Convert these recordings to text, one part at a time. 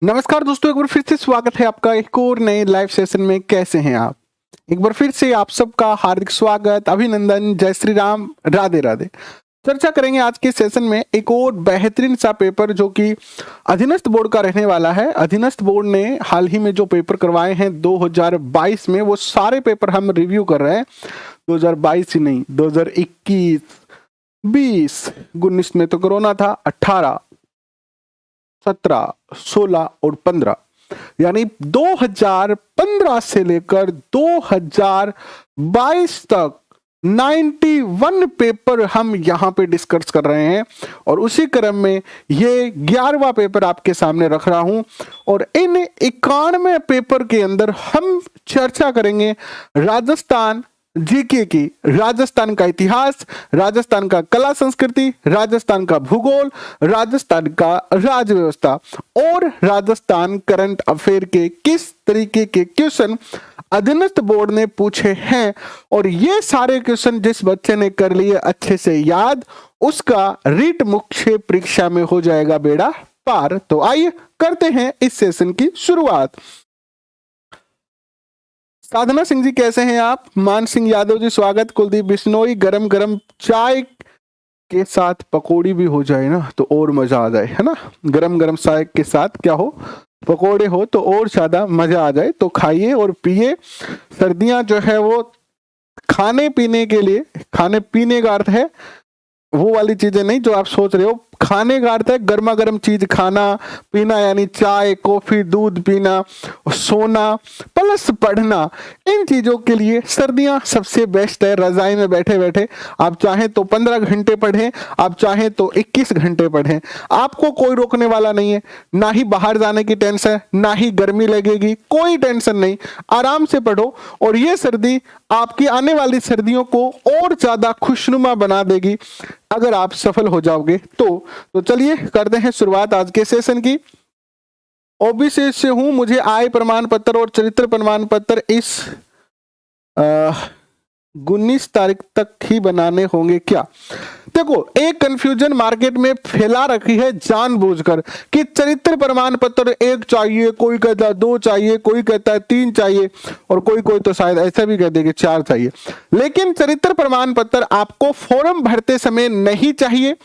नमस्कार दोस्तों, एक बार फिर से स्वागत है आपका एक और नए लाइव सेशन में। कैसे हैं आप? एक बार फिर से आप सबका हार्दिक स्वागत, अभिनंदन, जय श्री राम, राधे राधे। चर्चा करेंगे आज के सेशन में एक और बेहतरीन सा पेपर जो कि अधीनस्थ बोर्ड का रहने वाला है। अधीनस्थ बोर्ड ने हाल ही में जो पेपर करवाए हैं 2022 में, वो सारे पेपर हम रिव्यू कर रहे हैं। 2022 ही नहीं, 2021, 20, 19 में तो कोरोना था, 18, 17, 16 और 15, यानी 2015 से लेकर 2022 तक 91 पेपर हम यहाँ पे डिस्कस कर रहे हैं। और उसी क्रम में ये 11वां पेपर आपके सामने रख रहा हूं। और इन 91 पेपर के अंदर हम चर्चा करेंगे राजस्थान जीके की, राजस्थान का इतिहास, राजस्थान का कला संस्कृति, राजस्थान का भूगोल, राजस्थान का राज्य व्यवस्था और राजस्थान करंट अफेयर के किस तरीके के क्वेश्चन अधीनस्थ बोर्ड ने पूछे हैं। और ये सारे क्वेश्चन जिस बच्चे ने कर लिए अच्छे से याद, उसका रीट मुख्य परीक्षा में हो जाएगा बेड़ा पार। तो आइए करते हैं इस सेशन की शुरुआत। साधना सिंह जी कैसे हैं आप? मान सिंह यादव जी स्वागत। कुलदीप बिश्नोई, गरम गरम चाय के साथ पकौड़ी भी हो जाए ना तो और मजा आ जाए, है ना। गरम गरम चाय के साथ क्या हो, पकौड़े हो तो और ज्यादा मजा आ जाए। तो खाइए और पिए। सर्दियां जो है वो खाने पीने के लिए, खाने पीने का अर्थ है वो वाली चीजें नहीं जो आप सोच रहे हो। खाने का अर्थ है गर्मा गर्म चीज खाना पीना, यानी चाय, कॉफी, दूध पीना, सोना प्लस पढ़ना। इन चीजों के लिए सर्दियां सबसे बेस्ट है। रजाई में बैठे बैठे आप चाहें तो 15 घंटे पढ़ें, आप चाहें तो 21 घंटे पढ़ें, आपको कोई रोकने वाला नहीं है। ना ही बाहर जाने की टेंशन, ना ही गर्मी लगेगी, कोई टेंशन नहीं। आराम से पढ़ो और ये सर्दी आपकी आने वाली सर्दियों को और ज्यादा खुशनुमा बना देगी अगर आप सफल हो जाओगे तो चलिए करते हैं शुरुआत आज के सेशन की। ओबीसी से हूं, मुझे आय प्रमाण पत्र और चरित्र प्रमाण पत्र इस 19 तारीख तक ही बनाने होंगे क्या? देखो, एक कंफ्यूजन मार्केट में फैला रखी है जानबूझकर कि चरित्र प्रमाण पत्र 1 चाहिए, कोई कहता है 2 चाहिए, कोई कहता है 3 चाहिए और कोई तो शायद ऐसा भी कहते हैं कि 4 चाहिए। लेकिन चरित्र प्रमाण पत्र आपको फॉर्म भरते समय नहीं चाहिए।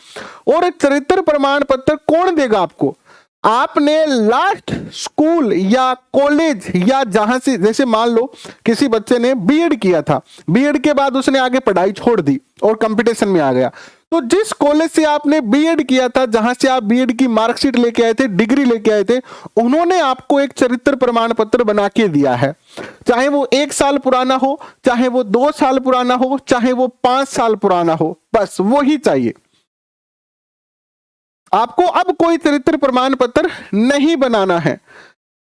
और चरित्र प्रमाण पत्र कौन देगा आपको? आपने लास्ट स्कूल या कॉलेज या जहां से, जैसे मान लो किसी बच्चे ने बीएड किया था, बीएड के बाद उसने आगे पढ़ाई छोड़ दी और कंपटीशन में आ गया, तो जिस कॉलेज से आपने बीएड किया था, जहां से आप बीएड की मार्कशीट लेके आए थे, डिग्री लेके आए थे, उन्होंने आपको एक चरित्र प्रमाण पत्र बना के दिया है। चाहे वो 1 साल पुराना हो, चाहे वो 2 साल पुराना हो, चाहे वो 5 साल पुराना हो, बस वो ही चाहिए। आपको अब कोई चरित्र प्रमाण पत्र नहीं बनाना है।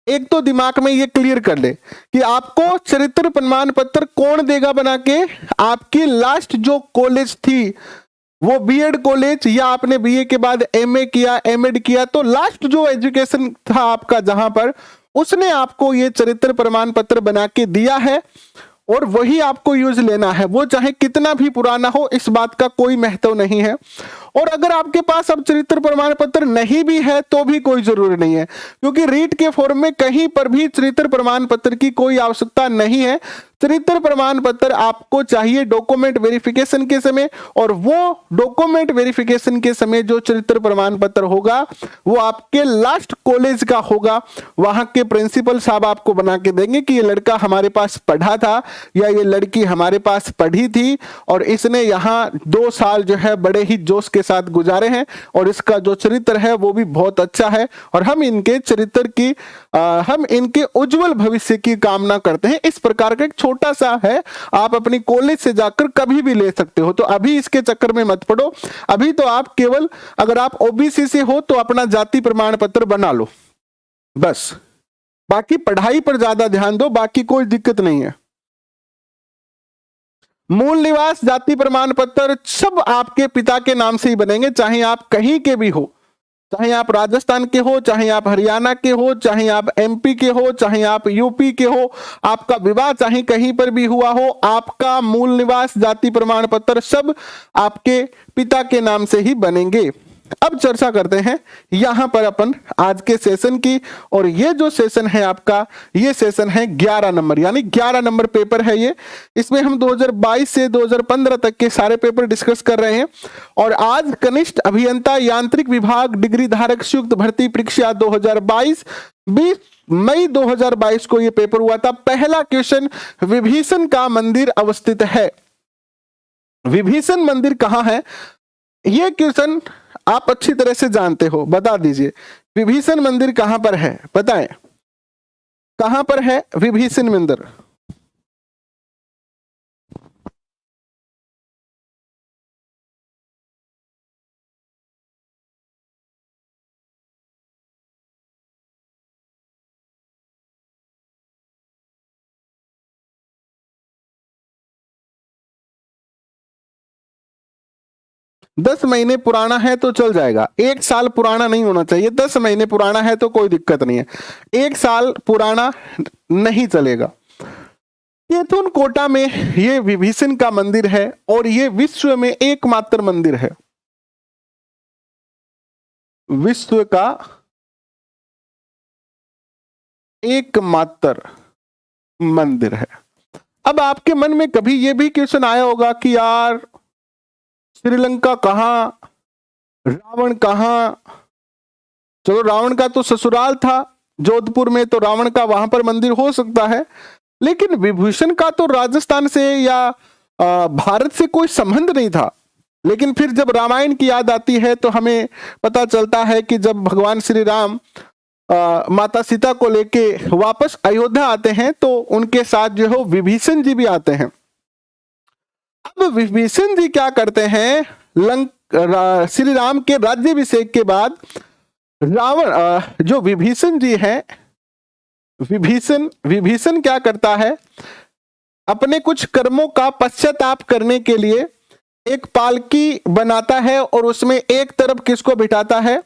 एक तो दिमाग में ये क्लियर कर ले कि आपको चरित्र प्रमाण पत्र कौन देगा बना के? आपकी लास्ट जो कॉलेज थी, वो बीएड कॉलेज या आपने बीए के बाद एमए किया, एमएड किया, तो लास्ट जो एजुकेशन था आपका जहां पर, उसने आपको ये चरित्र प्रमाण पत्र बना के दिया है और वही आपको यूज लेना है। वो चाहे कितना भी पुराना हो, इस बात का कोई महत्व नहीं है। और अगर आपके पास अब चरित्र प्रमाण पत्र नहीं भी है तो भी कोई जरूरी नहीं है, क्योंकि रीट के फॉर्म में कहीं पर भी चरित्र प्रमाण पत्र की कोई आवश्यकता नहीं है। चरित्र प्रमाण पत्र आपको चाहिए डॉक्यूमेंट वेरिफिकेशन के समय, और वो डॉक्यूमेंट वेरिफिकेशन के समय जो चरित्र प्रमाण पत्र होगा वो आपके लास्ट कॉलेज का होगा। वहां के प्रिंसिपल साहब आपको बना के देंगे कि ये लड़का हमारे पास पढ़ा था या ये लड़की हमारे पास पढ़ी थी और इसने यहाँ 2 साल जो है बड़े ही जोश के साथ गुजारे हैं और इसका जो चरित्र है वो भी बहुत अच्छा है और हम इनके चरित्र की हम इनके उज्जवल भविष्य की कामना करते हैं। इस प्रकार का एक छोटा सा है, आप अपनी कॉलेज से जाकर कभी भी ले सकते हो। तो अभी इसके चक्कर में मत पड़ो। अभी तो आप केवल, अगर आप ओबीसी से हो तो अपना जाति प्रमाण पत्र बना लो बस। बाकी पढ़ाई पर ज्यादा ध्यान दो, बाकी कोई दिक्कत नहीं है। मूल निवास, जाति प्रमाण पत्र सब आपके पिता के नाम से ही बनेंगे, चाहे आप कहीं के भी हो, चाहे आप राजस्थान के हो, चाहे आप हरियाणा के हो, चाहे आप एमपी के हो, चाहे आप यूपी के हो, आपका विवाह चाहे कहीं पर भी हुआ हो, आपका मूल निवास, जाति प्रमाण पत्र सब आपके पिता के नाम से ही बनेंगे। अब चर्चा करते हैं यहां पर अपन आज के सेशन की, और ये जो सेशन है आपका, ये सेशन है 11 नंबर, यानी 11 नंबर पेपर है ये। इसमें हम 2022 से 2015 तक के सारे पेपर डिस्कस कर रहे हैं। और आज कनिष्ठ अभियंता यांत्रिक विभाग डिग्री धारक संयुक्त भर्ती परीक्षा 2022 20 मई 2022 को ये पेपर हुआ था। पहला क्वेश्चन, विभीषण का मंदिर अवस्थित है। विभीषण मंदिर कहां है? ये क्वेश्चन आप अच्छी तरह से जानते हो, बता दीजिए विभीषण मंदिर कहां पर है, बताएं कहां पर है विभीषण मंदिर? दस महीने पुराना है तो चल जाएगा, 1 साल पुराना नहीं होना चाहिए। 10 महीने पुराना है तो कोई दिक्कत नहीं है, 1 साल पुराना नहीं चलेगा। केथुन कोटा में ये विभीषण का मंदिर है और ये विश्व में एकमात्र मंदिर है, विश्व का एकमात्र मंदिर है। अब आपके मन में कभी ये भी क्वेश्चन आया होगा कि यार श्रीलंका कहां, रावण कहां? चलो रावण का तो ससुराल था जोधपुर में, तो रावण का वहां पर मंदिर हो सकता है, लेकिन विभीषण का तो राजस्थान से या भारत से कोई संबंध नहीं था। लेकिन फिर जब रामायण की याद आती है तो हमें पता चलता है कि जब भगवान श्री राम माता सीता को लेके वापस अयोध्या आते हैं तो उनके साथ जो है विभीषण जी भी आते हैं। अब विभीषण जी क्या करते हैं, श्री राम के राज्याभिषेक के बाद रावण जो विभीषण जी है, विभीषण क्या करता है, अपने कुछ कर्मों का पश्चाताप करने के लिए एक पालकी बनाता है और उसमें एक तरफ किसको बिठाता है,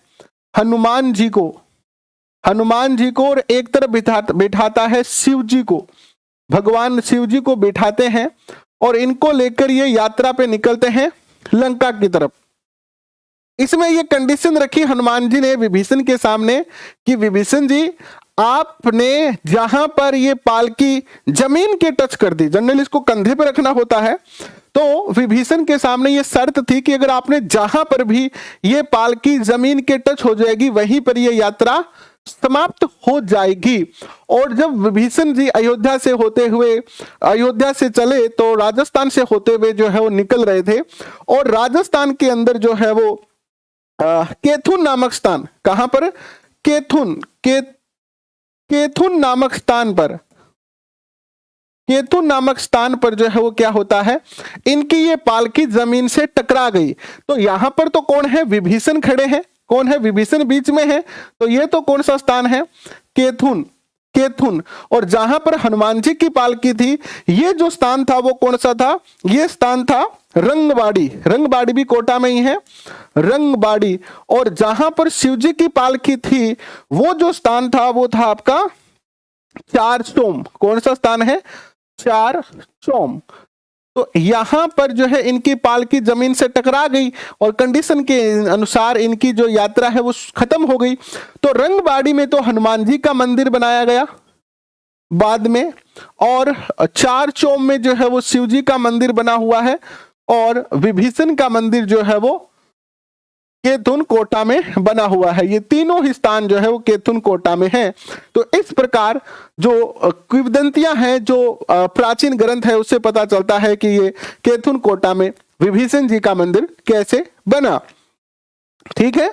हनुमान जी को, और एक तरफ बिठाता है शिव जी को, भगवान शिव जी को बिठाते हैं और इनको लेकर ये यात्रा पे निकलते हैं लंका की तरफ। इसमें ये कंडीशन रखी हनुमान जी ने विभीषण के सामने कि विभीषण जी आपने जहां पर ये पालकी जमीन के टच कर दी, जनरली इसको कंधे पे रखना होता है, तो विभीषण के सामने ये शर्त थी कि अगर आपने जहां पर भी ये पालकी जमीन के टच हो जाएगी वहीं पर ये यात्रा समाप्त हो जाएगी। और जब विभीषण जी अयोध्या से होते हुए, अयोध्या से चले तो राजस्थान से होते हुए जो है वो निकल रहे थे, और राजस्थान के अंदर जो है वो केथुन नामक स्थान, कहां पर, केथुन नामक स्थान पर, केतुन नामक स्थान पर जो है वो क्या होता है, इनकी ये पालकी जमीन से टकरा गई। तो यहां पर तो कौन है, विभीषण खड़े हैं, कौन है, विभीषण बीच में है, तो ये तो कौन सा स्थान है, केथुन। और जहां पर हनुमान जी की पालकी थी, ये जो स्थान था वो कौन सा था, ये स्थान था रंगबाड़ी भी कोटा में ही है, रंगबाड़ी। और जहां पर शिव जी की पालकी थी वो जो स्थान था वो था आपका चारसोम। कौन सा स्थान है, चारसोम। तो यहां पर जो है इनकी पालकी जमीन से टकरा गई और कंडीशन के अनुसार इनकी जो यात्रा है वो खत्म हो गई। तो रंगबाड़ी में तो हनुमान जी का मंदिर बनाया गया बाद में, और चारसोम में जो है वो शिव जी का मंदिर बना हुआ है, और विभीषण का मंदिर जो है वो केथुन कोटा में बना हुआ है। ये तीनों ही स्थान जो है वो केथुन कोटा में है। तो इस प्रकार जो किंवदंतियां हैं, जो प्राचीन ग्रंथ है, उससे पता चलता है कि ये केथुन कोटा में विभीषण जी का मंदिर कैसे बना। ठीक है,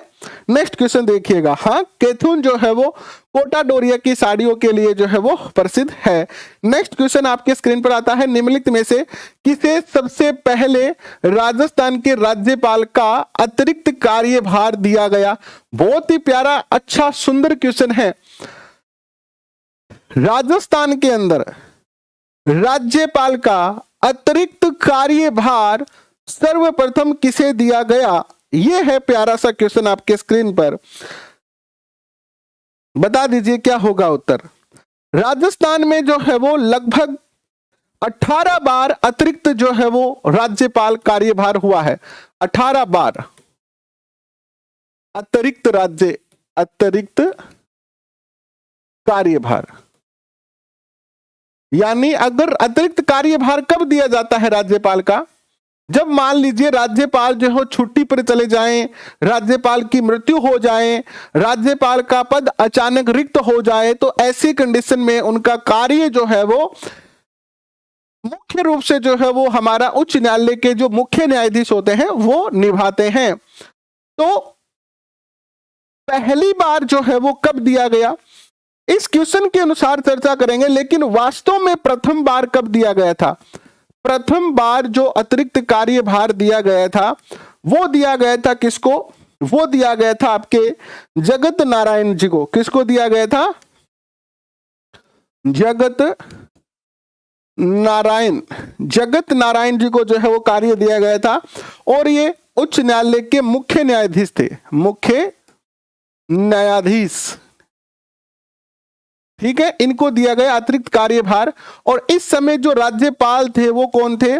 नेक्स्ट क्वेश्चन देखिएगा। हाँ, केथुन जो है वो कोटा डोरिया की साड़ियों के लिए जो है वो प्रसिद्ध है। नेक्स्ट क्वेश्चन आपके स्क्रीन पर आता है, निम्नलिखित में से किसे सबसे पहले राजस्थान के राज्यपाल का अतिरिक्त कार्यभार दिया गया। बहुत ही प्यारा, अच्छा, सुंदर क्वेश्चन है। राजस्थान के अंदर राज्यपाल का अतिरिक्त कार्यभार सर्वप्रथम किसे दिया गया, ये है प्यारा सा क्वेश्चन आपके स्क्रीन पर। बता दीजिए क्या होगा उत्तर। राजस्थान में जो है वो लगभग 18 बार अतिरिक्त जो है वो राज्यपाल कार्यभार हुआ है, 18 बार। अतिरिक्त राज्य, अतिरिक्त कार्यभार। यानी अगर अतिरिक्त कार्यभार कब दिया जाता है राज्यपाल का, जब मान लीजिए राज्यपाल जो हो छुट्टी पर चले जाएं, राज्यपाल की मृत्यु हो जाए, राज्यपाल का पद अचानक रिक्त हो जाए, तो ऐसी कंडीशन में उनका कार्य जो है वो मुख्य रूप से जो है वो हमारा उच्च न्यायालय के जो मुख्य न्यायाधीश होते हैं वो निभाते हैं। तो पहली बार जो है वो कब दिया गया, इस क्वेश्चन के अनुसार चर्चा करेंगे, लेकिन वास्तव में प्रथम बार कब दिया गया था। प्रथम बार जो अतिरिक्त कार्यभार दिया गया था वो दिया गया था किसको, वो दिया गया था आपके जगत नारायण जी को। किसको दिया गया था, जगत नारायण, जगत नारायण जी को जो है वो कार्य दिया गया था। और ये उच्च न्यायालय के मुख्य न्यायाधीश थे, मुख्य न्यायाधीश, ठीक है, इनको दिया गया अतिरिक्त कार्यभार। और इस समय जो राज्यपाल थे वो कौन थे,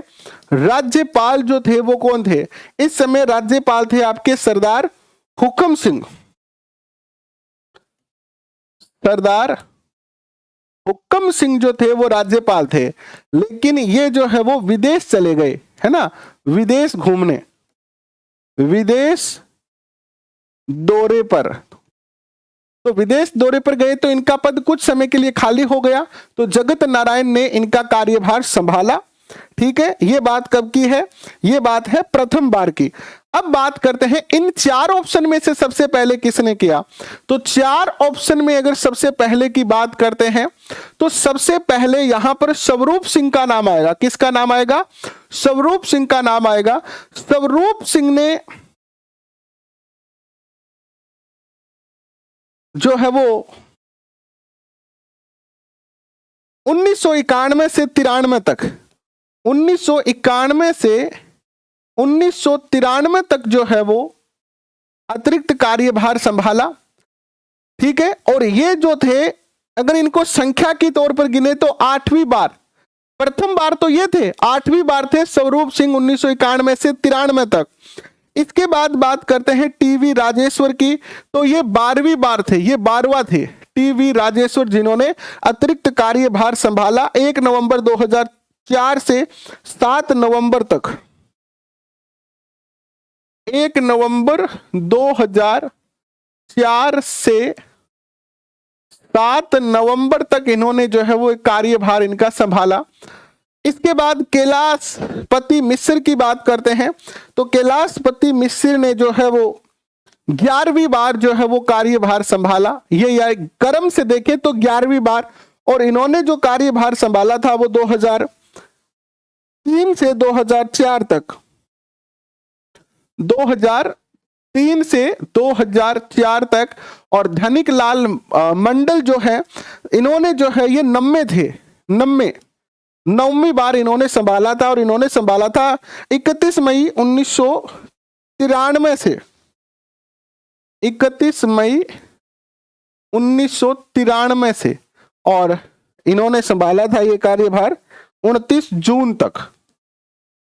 राज्यपाल जो थे वो कौन थे, इस समय राज्यपाल थे आपके सरदार हुक्म सिंह, सरदार हुक्म सिंह जो थे वो राज्यपाल थे। लेकिन ये जो है वो विदेश चले गए, है ना, विदेश घूमने, विदेश दौरे पर। तो विदेश दौरे पर गए तो इनका पद कुछ समय के लिए खाली हो गया, तो जगत नारायण ने इनका कार्यभार संभाला। ठीक है, ये बात कब की है, ये बात है प्रथम बार की। अब बात करते हैं इन चार ऑप्शन में से सबसे पहले किसने किया। तो चार ऑप्शन में अगर सबसे पहले की बात करते हैं तो सबसे पहले यहां पर स्वरूप सिंह का नाम आएगा। किसका नाम आएगा, स्वरूप सिंह का नाम आएगा। स्वरूप सिंह ने जो है वो 1991 से 93 तक, 1991 से 1993 तक जो है वो अतिरिक्त कार्यभार संभाला। ठीक है, और ये जो थे अगर इनको संख्या की तौर पर गिने तो 8वीं बार, प्रथम बार तो ये थे, 8वीं बार थे स्वरूप सिंह 1991 से 93 तक। इसके बाद बात करते हैं टीवी राजेश्वर की, तो ये 12वीं बार थे, ये 12वां थे टीवी राजेश्वर जिन्होंने अतिरिक्त कार्यभार संभाला 1 नवंबर 2004 से 7 नवंबर तक। 1 नवंबर 2004 से 7 नवंबर तक इन्होंने जो है वो कार्यभार इनका संभाला। इसके बाद कैलाशपति मिश्र की बात करते हैं, तो कैलाशपति मिश्र ने जो है वो 11वीं बार जो है वो कार्यभार संभाला। ये क्रम से देखें तो 11वीं बार, और इन्होंने जो कार्यभार संभाला था वो 2003 से 2004 तक, 2003 से 2004 तक। और धनिक लाल मंडल जो है इन्होंने जो है ये 90 थे, 9वीं बार इन्होंने संभाला था, और इन्होंने संभाला था 31 मई 1993 से, 31 मई 1993 से, और इन्होंने संभाला था ये कार्यभार 29 जून तक।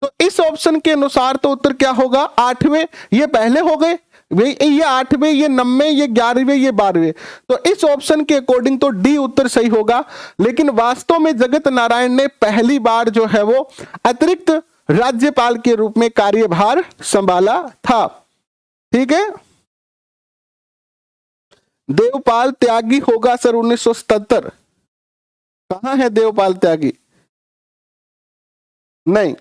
तो इस ऑप्शन के अनुसार तो उत्तर क्या होगा, 8वें, ये पहले हो गए, ये 8वें, ये 90, ये 11वें, ये 12वें। तो इस ऑप्शन के अकॉर्डिंग तो डी उत्तर सही होगा। लेकिन वास्तव में जगत नारायण ने पहली बार जो है वो अतिरिक्त राज्यपाल के रूप में कार्यभार संभाला था। ठीक है, देवपाल त्यागी होगा सर 1977। कहां है देवपाल त्यागी, नहीं,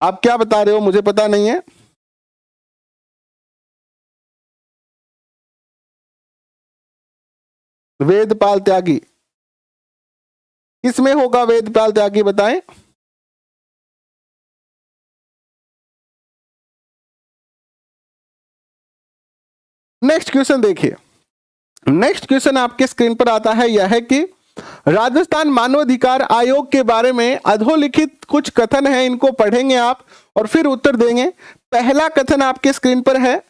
आप क्या बता रहे हो, मुझे पता नहीं है। वेदपाल त्यागी किसमें होगा, वेदपाल त्यागी बताएं। नेक्स्ट क्वेश्चन देखिए, नेक्स्ट क्वेश्चन आपके स्क्रीन पर आता है, यह है कि राजस्थान मानवाधिकार आयोग के बारे में अधोलिखित कुछ कथन है, इनको पढ़ेंगे आप और फिर उत्तर देंगे। पहला कथन आपके स्क्रीन पर है,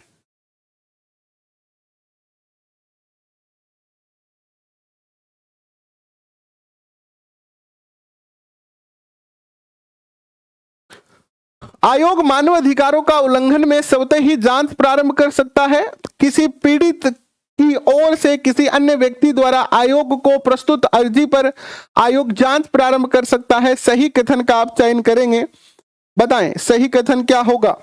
आयोग मानव अधिकारों का उल्लंघन में स्वतः ही जांच प्रारंभ कर सकता है। किसी पीड़ित की ओर से किसी अन्य व्यक्ति द्वारा आयोग को प्रस्तुत अर्जी पर आयोग जांच प्रारंभ कर सकता है। सही कथन का आप चयन करेंगे, बताएं सही कथन क्या होगा।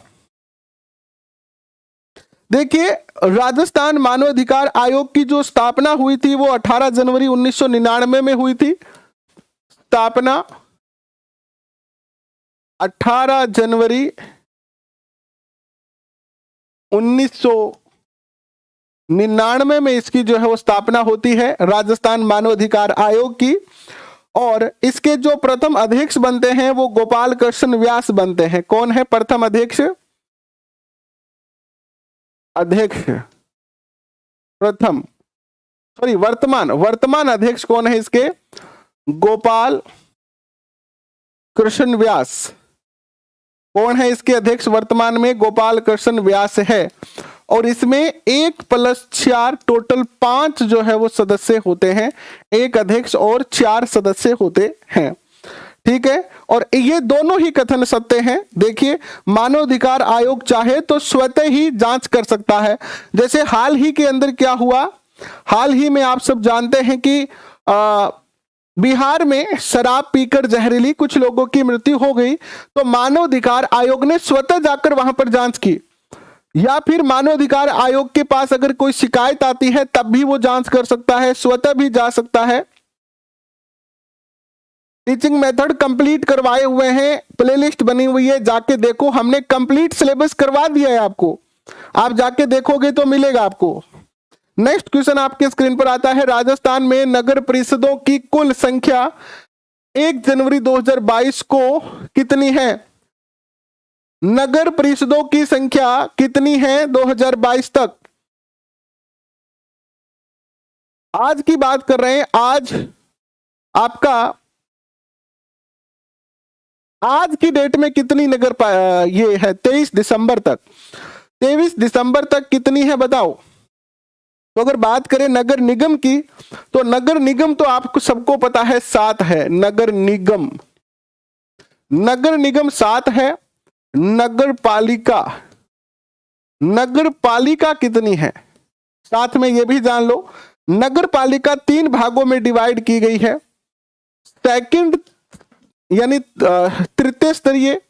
देखिए, राजस्थान मानवाधिकार आयोग की जो स्थापना हुई थी वो 18 जनवरी 1999 में हुई थी। स्थापना 18 जनवरी 1999 में इसकी जो है वो स्थापना होती है, राजस्थान मानवाधिकार आयोग की। और इसके जो प्रथम अध्यक्ष बनते हैं वो गोपाल कृष्ण व्यास बनते हैं। कौन है प्रथम अध्यक्ष? वर्तमान अध्यक्ष कौन है इसके? गोपाल कृष्ण व्यास। कौन है इसके अध्यक्ष वर्तमान में? गोपाल कृष्ण व्यास है। और इसमें 1+4 टोटल 5 जो है वो सदस्य होते हैं, एक अध्यक्ष और 4 सदस्य होते हैं। ठीक है, और ये दोनों ही कथन सत्य हैं। देखिए, मानवाधिकार आयोग चाहे तो स्वतः ही जांच कर सकता है। जैसे हाल ही के अंदर क्या हुआ, हाल ही में आप सब जानते हैं कि बिहार में शराब पीकर जहरीली कुछ लोगों की मृत्यु हो गई, तो मानवाधिकार आयोग ने स्वतः जाकर वहां पर जांच की। या फिर मानवाधिकार आयोग के पास अगर कोई शिकायत आती है तब भी वो जांच कर सकता है, स्वतः भी जा सकता है। टीचिंग मेथड कंप्लीट करवाए हुए हैं, प्लेलिस्ट बनी हुई है, जाके देखो। हमने कंप्लीट सिलेबस करवा दिया है आपको, आप जाके देखोगे तो मिलेगा आपको। नेक्स्ट क्वेश्चन आपके स्क्रीन पर आता है, राजस्थान में नगर परिषदों की कुल संख्या 1 जनवरी 2022 को कितनी है? नगर परिषदों की संख्या कितनी है 2022 तक? आज की बात कर रहे हैं, आज आपका आज की डेट में कितनी नगर ये है 23 दिसंबर तक। 23 दिसंबर तक कितनी है बताओ। तो अगर बात करें नगर निगम की, तो नगर निगम तो आपको सबको पता है 7 है। नगर निगम 7 है। नगर पालिका कितनी है? साथ में ये भी जान लो, नगर पालिका 3 भागों में डिवाइड की गई है। सेकंड यानी तृतीय स्तरीय,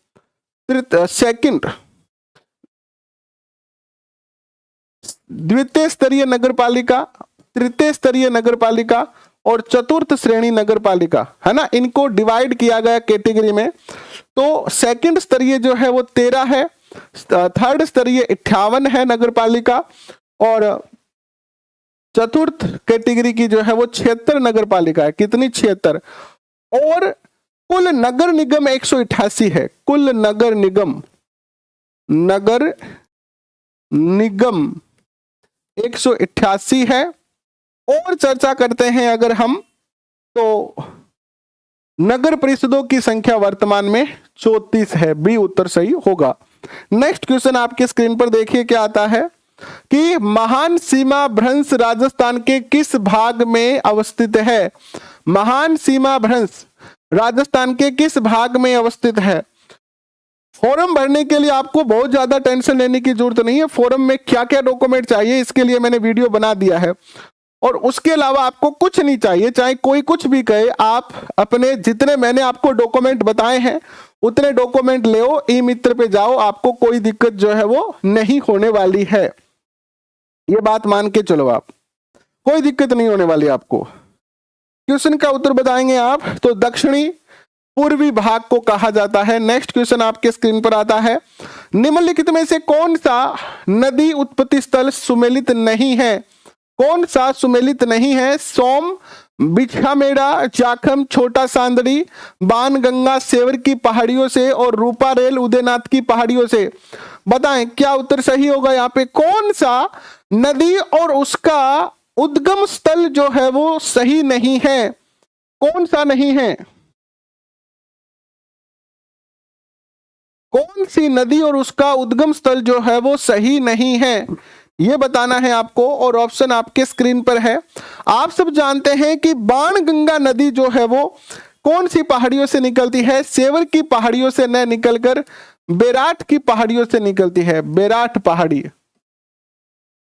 द्वितीय स्तरीय नगर पालिका, तृतीय स्तरीय नगर पालिका और चतुर्थ श्रेणी नगर पालिका, है ना। इनको डिवाइड किया गया कैटेगरी में। तो सेकंड स्तरीय जो है वो 13 है, थर्ड स्तरीय 58 है नगर पालिका, और चतुर्थ कैटेगरी की जो है वो 76 नगर पालिका है। कितनी? 76। और कुल नगर निगम 188 है। कुल नगर निगम 188 है। और चर्चा करते हैं अगर हम, तो नगर परिषदों की संख्या वर्तमान में 34 है। बी उत्तर सही होगा। नेक्स्ट क्वेश्चन आपके स्क्रीन पर देखिए क्या आता है कि महान सीमा भ्रंश राजस्थान के किस भाग में अवस्थित है? महान सीमा भ्रंश राजस्थान के किस भाग में अवस्थित है? फॉर्म भरने के लिए आपको बहुत ज्यादा टेंशन लेने की जरूरत नहीं है। फॉर्म में क्या क्या डॉक्यूमेंट चाहिए इसके लिए मैंने वीडियो बना दिया है। और उसके अलावा आपको कुछ नहीं चाहिए, चाहे कोई कुछ भी कहे, आप अपने जितने मैंने आपको डॉक्यूमेंट बताए हैं उतने डॉक्यूमेंट ले आओ, ई मित्र पे जाओ, आपको कोई दिक्कत जो है वो नहीं होने वाली है। ये बात मान के चलो, आप कोई दिक्कत नहीं होने वाली आपको। क्वेश्चन का उत्तर बताएंगे आप, तो दक्षिणी पूर्वी भाग को कहा जाता है। नेक्स्ट क्वेश्चन आपके स्क्रीन पर आता है, निम्नलिखित में से कौन सा नदी उत्पत्ति स्थल सुमेलित नहीं है? कौन सा सुमेलित नहीं है? सोम, बिछामेड़ा, जाखम, छोटा सांदड़ी, बाणगंगा सेवर की पहाड़ियों से और रूपारेल उदयनाथ की पहाड़ियों से। बताएं क्या उत्तर सही होगा यहाँ पे? कौन सा नदी और उसका उद्गम स्थल जो है वो सही नहीं है? कौन सा नहीं है? कौन सी नदी और उसका उद्गम स्थल जो है वो सही नहीं है, ये बताना है आपको। और ऑप्शन आपके स्क्रीन पर है। आप सब जानते हैं कि बाणगंगा नदी जो है वो कौन सी पहाड़ियों से निकलती है? सेवर की पहाड़ियों से न निकलकर बेराट की पहाड़ियों से निकलती है, बेराट पहाड़ी,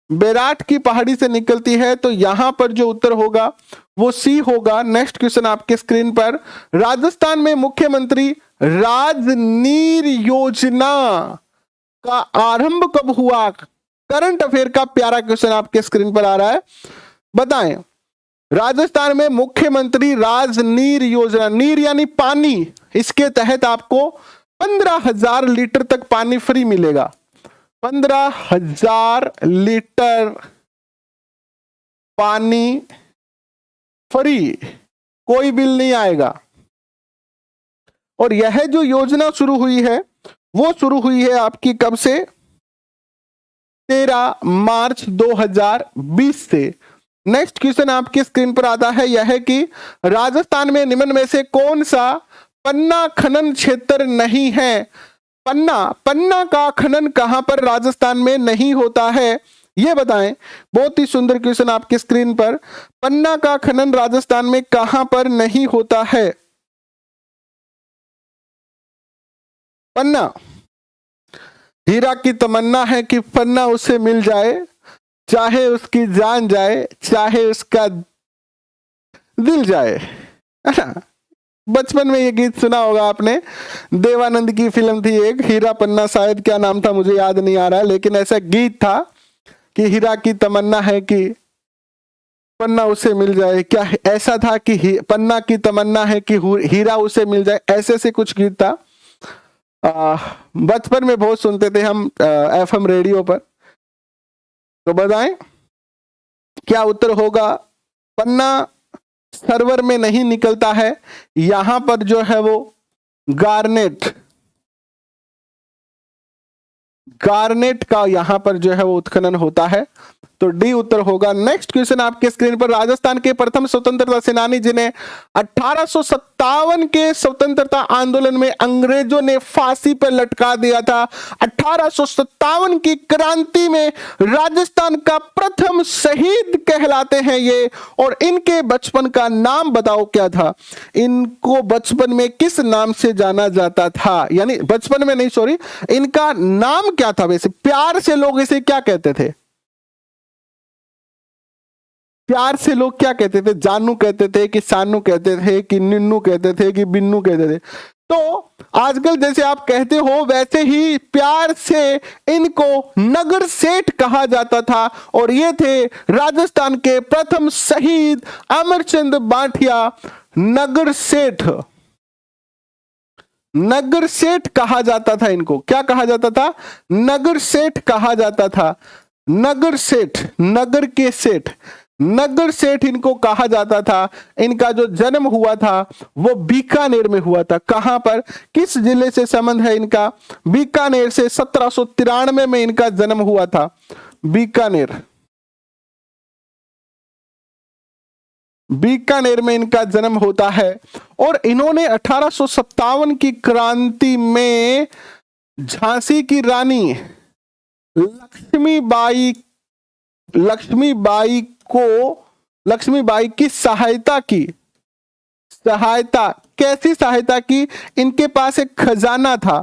बेराट की पहाड़ी से निकलती है, तो यहां पर जो उत्तर होगा वो सी होगा। नेक्स्ट क्वेश्चन आपके स्क्रीन पर, राजस्थान में मुख्यमंत्री राजनीर योजना का आरंभ कब हुआ? करंट अफेयर का प्यारा क्वेश्चन आपके स्क्रीन पर आ रहा है, बताएं। राजस्थान में मुख्यमंत्री राजनीर योजना, नीर यानी पानी, इसके तहत आपको 15,000 लीटर तक पानी फ्री मिलेगा। 15,000 लीटर पानी फ्री, कोई बिल नहीं आएगा। और यह जो योजना शुरू हुई है वो शुरू हुई है आपकी कब से? 13 मार्च 2020 से। नेक्स्ट क्वेश्चन आपकी स्क्रीन पर आता है, यह है कि राजस्थान में निम्न में से कौन सा पन्ना खनन क्षेत्र नहीं है? पन्ना का खनन कहां पर राजस्थान में नहीं होता है, यह बताएं। बहुत ही सुंदर क्वेश्चन आपकी स्क्रीन पर, पन्ना का खनन राजस्थान में कहां पर नहीं होता है? पन्ना, हीरा की तमन्ना है कि पन्ना उसे मिल जाए, चाहे उसकी जान जाए, चाहे उसका दिल जाए, है ना। बचपन में ये गीत सुना होगा आपने, देवानंद की फिल्म थी एक, हीरा पन्ना, शायद क्या नाम था मुझे याद नहीं आ रहा है, लेकिन ऐसा गीत था कि हीरा की तमन्ना है कि पन्ना उसे मिल जाए, क्या ऐसा था कि पन्ना की तमन्ना है कि हीरा उसे मिल जाए, ऐसे से कुछ गीत था। बचपन में बहुत सुनते थे हम एफएम रेडियो पर। तो बताएं क्या उत्तर होगा? पन्ना सर्वर में नहीं निकलता है, यहां पर जो है वो गार्नेट का यहां पर जो है वो उत्खनन होता है, तो डी उत्तर होगा। नेक्स्ट क्वेश्चन आपके स्क्रीन पर, राजस्थान के प्रथम स्वतंत्रता सेनानी जिन्हें 1857 के स्वतंत्रता आंदोलन में अंग्रेजों ने फांसी पर लटका दिया था, 1857 की क्रांति में राजस्थान का प्रथम शहीद कहलाते हैं ये, और इनके बचपन का नाम बताओ क्या था? इनको बचपन में किस नाम से जाना जाता था? यानी बचपन में नहीं, सॉरी, इनका नाम क्या था? वैसे प्यार से लोग इसे क्या कहते थे? प्यार से लोग क्या कहते थे? जानू कहते थे कि सानू कहते थे कि निन्नू कहते थे कि बिन्नू कहते थे? तो आजकल जैसे आप कहते हो वैसे ही प्यार से इनको नगर सेठ कहा जाता था, और ये थे राजस्थान के प्रथम शहीद अमरचंद बांठिया। नगर सेठ, नगर सेठ कहा जाता था इनको, क्या कहा जाता था? नगर सेठ कहा जाता था। नगर सेठ, नगर के सेठ, नगर सेठ इनको कहा जाता था। इनका जो जन्म हुआ था वो बीकानेर में हुआ था। कहां पर, किस जिले से संबंध है इनका? बीकानेर से। 1793 में इनका जन्म हुआ था, बीकानेर, बीकानेर में इनका जन्म होता है। और इन्होंने 1857 की क्रांति में झांसी की रानी लक्ष्मीबाई की सहायता की। सहायता, कैसी सहायता की? इनके पास एक खजाना था।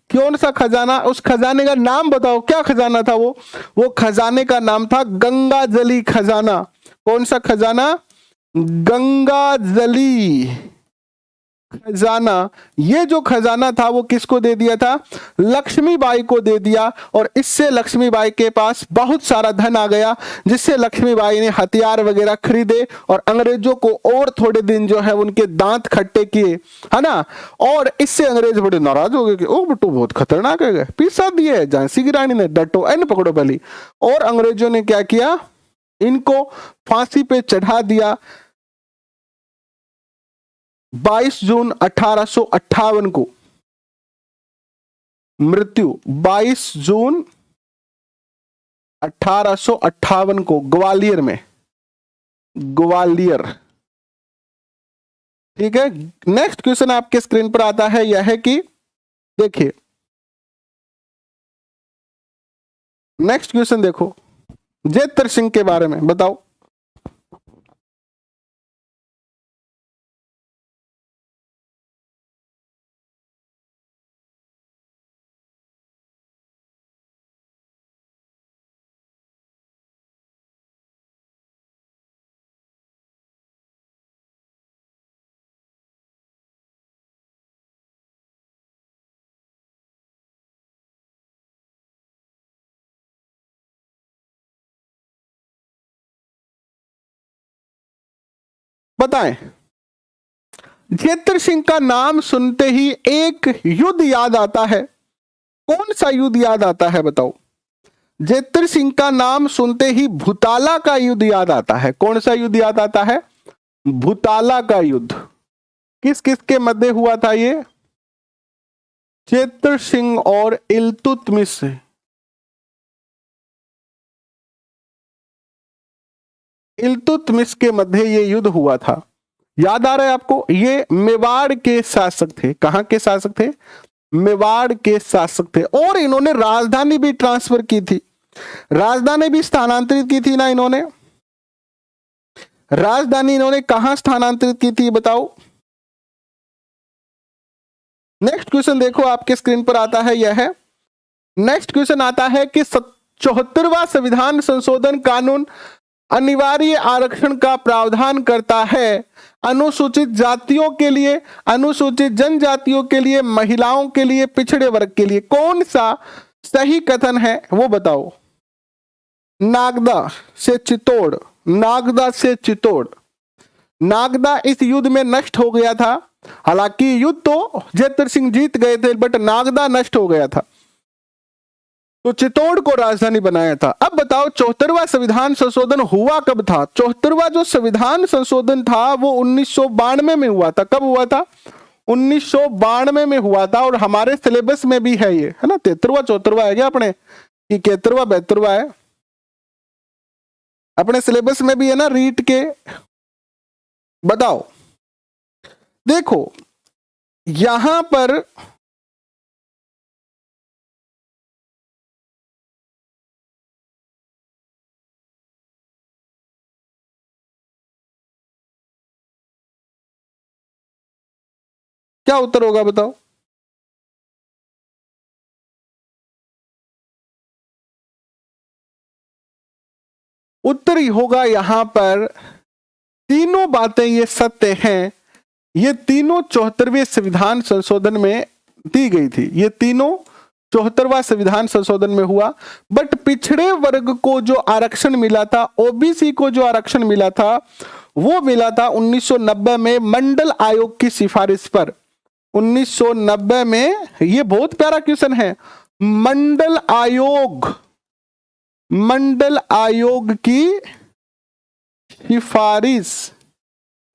कौन सा खजाना? उस खजाने का नाम बताओ, क्या खजाना था वो खजाने का नाम था गंगाजली खजाना। कौन सा खजाना? गंगाजली खजाना। ये जो खजाना था वो किसको दे दिया था? लक्ष्मीबाई को दे दिया। और इससे लक्ष्मीबाई के पास बहुत सारा धन आ गया, जिससे लक्ष्मीबाई ने हथियार वगैरह खरीदे और अंग्रेजों को और थोड़े दिन जो है उनके दांत खट्टे किए, है ना। और इससे अंग्रेज बड़े नाराज हो गए कि ओ बटू बहुत खतरनाक है, पीसा दिए झांसी की रानी ने, डटो एन पकड़ो बली। और अंग्रेजों ने क्या किया? इनको फांसी पे चढ़ा दिया 22 जून 1858 को। मृत्यु 22 जून 1858 को ग्वालियर में, ग्वालियर। ठीक है। नेक्स्ट क्वेश्चन आपके स्क्रीन पर आता है, यह है कि देखिए, नेक्स्ट क्वेश्चन देखो, जेतर सिंह के बारे में बताओ। बताएं। जेतर सिंह का नाम सुनते ही एक युद्ध याद आता है, कौन सा युद्ध याद आता है बताओ। जेतर सिंह का नाम सुनते ही भूताला का युद्ध याद आता है, कौन सा युद्ध याद आता है, भूताला का युद्ध। किस किस के मध्य हुआ था ये, जेतर सिंह और इल्तुतमिश। इल्तुतमिश के मध्य ये युद्ध हुआ था, याद आ रहा है आपको। ये मेवाड़ के शासक थे, कहां के शासक थे, मेवाड़ के शासक थे। और इन्होंने राजधानी भी ट्रांसफर की थी, राजधानी भी स्थानांतरित की थी ना इन्होंने। राजधानी इन्होंने कहां स्थानांतरित की थी बताओ। नेक्स्ट क्वेश्चन देखो आपके स्क्रीन पर आता है, यह है नेक्स्ट क्वेश्चन आता है कि 74वां संविधान संशोधन कानून अनिवार्य आरक्षण का प्रावधान करता है अनुसूचित जातियों के लिए, अनुसूचित जनजातियों के लिए, महिलाओं के लिए, पिछड़े वर्ग के लिए। कौन सा सही कथन है वो बताओ। नागदा से चित्तौड़, नागदा से चित्तौड़। नागदा इस युद्ध में नष्ट हो गया था, हालांकि युद्ध तो जेतर सिंह जीत गए थे बट नागदा नष्ट हो गया था, तो चित्तौड़ को राजधानी बनाया था। अब बताओ 74वां संविधान संशोधन हुआ कब था। 74वां जो संविधान संशोधन था वो 1992 में हुआ था। कब हुआ था, 1992 में हुआ था। और हमारे सिलेबस में भी है ये, है ना। 73वां 74वां है क्या अपने, कि 71वां 72वां है, अपने सिलेबस में भी है ना, रीट के। बताओ देखो यहां पर क्या उत्तर होगा बताओ। उत्तर ही होगा यहां पर, तीनों बातें ये सत्य हैं। ये तीनों 74वें संविधान संशोधन में दी गई थी, ये तीनों 74वां संविधान संशोधन में हुआ। बट पिछड़े वर्ग को जो आरक्षण मिला था, ओबीसी को जो आरक्षण मिला था, वो मिला था 1990 में मंडल आयोग की सिफारिश पर। 1990 में, ये बहुत प्यारा क्वेश्चन है, मंडल आयोग, मंडल आयोग की सिफारिश,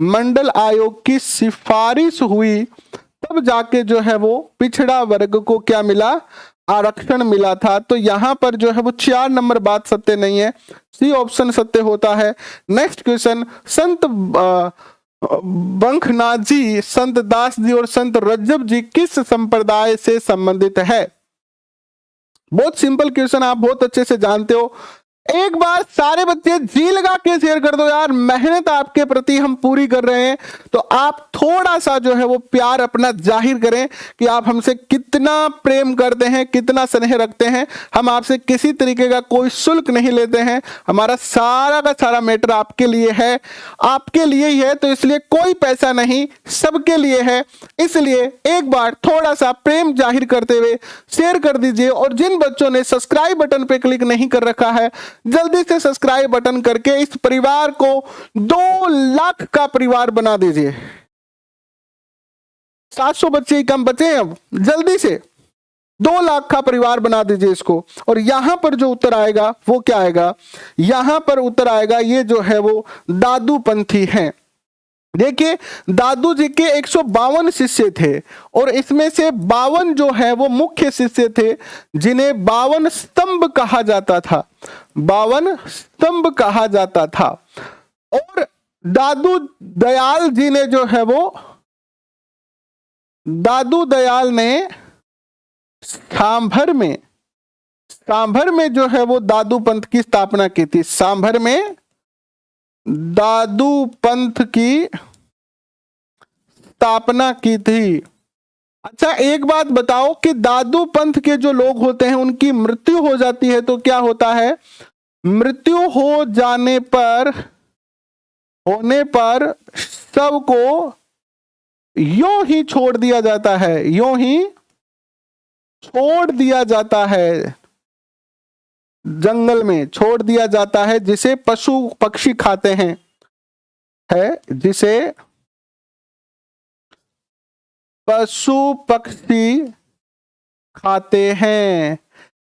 मंडल आयोग की सिफारिश हुई, तब जाके जो है वो पिछड़ा वर्ग को क्या मिला, आरक्षण मिला था। तो यहां पर जो है वो 4 नंबर बात सत्य नहीं है, सी ऑप्शन सत्य होता है। नेक्स्ट क्वेश्चन, संत बंखनाथ जी, संत दास जी और संत रज्जब जी किस संप्रदाय से संबंधित है। बहुत सिंपल क्वेश्चन, आप बहुत अच्छे से जानते हो। एक बार सारे बच्चे जी लगा के शेयर कर दो यार, मेहनत आपके प्रति हम पूरी कर रहे हैं, तो आप थोड़ा सा जो है वो प्यार अपना जाहिर करें कि आप हमसे कितना प्रेम करते हैं, कितना स्नेह रखते हैं। हम आपसे किसी तरीके का कोई शुल्क नहीं लेते हैं, हमारा सारा का सारा मैटर आपके लिए है, आपके लिए ही है, तो इसलिए कोई पैसा नहीं, सबके लिए है। इसलिए एक बार थोड़ा सा प्रेम जाहिर करते हुए शेयर कर दीजिए। और जिन बच्चों ने सब्सक्राइब बटन पे क्लिक नहीं कर रखा है, जल्दी से सब्सक्राइब बटन करके इस परिवार को 2 लाख का परिवार बना दीजिए। 700 बच्चे ही कम बचे हैं, अब जल्दी से 2 लाख का परिवार बना दीजिए इसको। और यहां पर जो उत्तर आएगा वो क्या आएगा, यहां पर उत्तर आएगा, ये जो है वो दादू पंथी हैं। देखिए दादू जी के 152 शिष्य थे और इसमें से 52 जो है वो मुख्य शिष्य थे, जिन्हें 52 स्तंभ कहा जाता था, 52 स्तंभ कहा जाता था। और दादू दयाल जी ने जो है वो, दादू दयाल ने सांभर में जो है वो दादू पंथ की स्थापना की थी। सांभर में दादू पंथ की स्थापना की थी। अच्छा एक बात बताओ कि दादू पंथ के जो लोग होते हैं उनकी मृत्यु हो जाती है तो क्या होता है, मृत्यु हो जाने पर, होने पर सबको यूं ही छोड़ दिया जाता है, यूं ही छोड़ दिया जाता है, जंगल में छोड़ दिया जाता है, जिसे पशु पक्षी खाते हैं। है जिसे पशु पक्षी खाते हैं।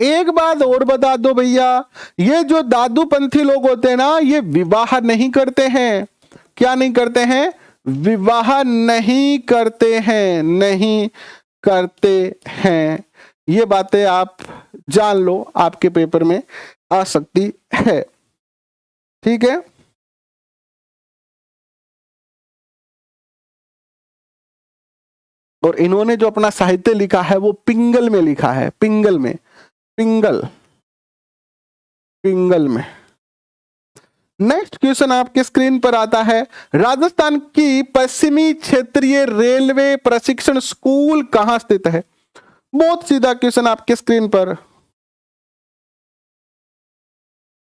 एक बात और बता दो भैया, ये जो दादूपंथी लोग होते हैं ना, ये विवाह नहीं करते हैं। क्या नहीं करते हैं? विवाह नहीं करते हैं, नहीं करते हैं। ये बातें आप जान लो, आपके पेपर में आ सकती है। ठीक है, और इन्होंने जो अपना साहित्य लिखा है वो पिंगल में लिखा है, पिंगल में, पिंगल, पिंगल में। नेक्स्ट क्वेश्चन आपके स्क्रीन पर आता है, राजस्थान की पश्चिमी क्षेत्रीय रेलवे प्रशिक्षण स्कूल कहां स्थित है? बहुत सीधा क्वेश्चन आपके स्क्रीन पर,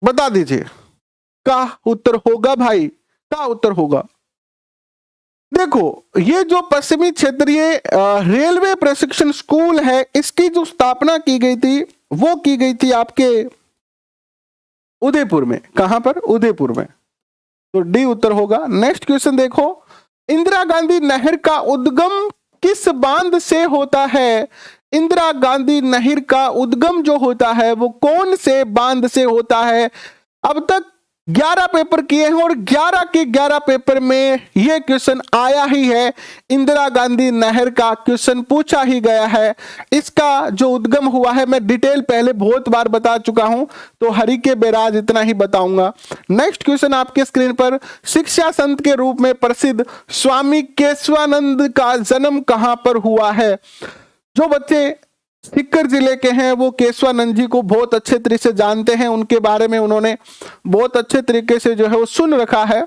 बता दीजिए क्या उत्तर होगा भाई, क्या उत्तर होगा? देखो, ये जो पश्चिमी क्षेत्रीय रेलवे प्रशिक्षण स्कूल है, इसकी जो स्थापना की गई थी वो की गई थी आपके उदयपुर में। कहां पर? उदयपुर में। तो डी उत्तर होगा। नेक्स्ट क्वेश्चन देखो, इंदिरा गांधी नहर का उद्गम किस बांध से होता है? इंदिरा गांधी नहर का उद्गम जो होता है वो कौन से बांध से होता है? अब तक 11 पेपर किए हैं और 11 के 11 पेपर में यह क्वेश्चन आया ही है। इंदिरा गांधी नहर का क्वेश्चन पूछा ही गया है। इसका जो उद्गम हुआ है मैं डिटेल पहले बहुत बार बता चुका हूं, तो हरि के बैराज इतना ही बताऊंगा। नेक्स्ट क्वेश्चन आपके स्क्रीन पर, शिक्षा संत के रूप में प्रसिद्ध स्वामी केशवानंद का जन्म कहां पर हुआ है? जो बच्चे सीकर जिले के हैं वो केशवानंद जी को बहुत अच्छे तरीके से जानते हैं, उनके बारे में उन्होंने बहुत अच्छे तरीके से जो है वो सुन रखा है।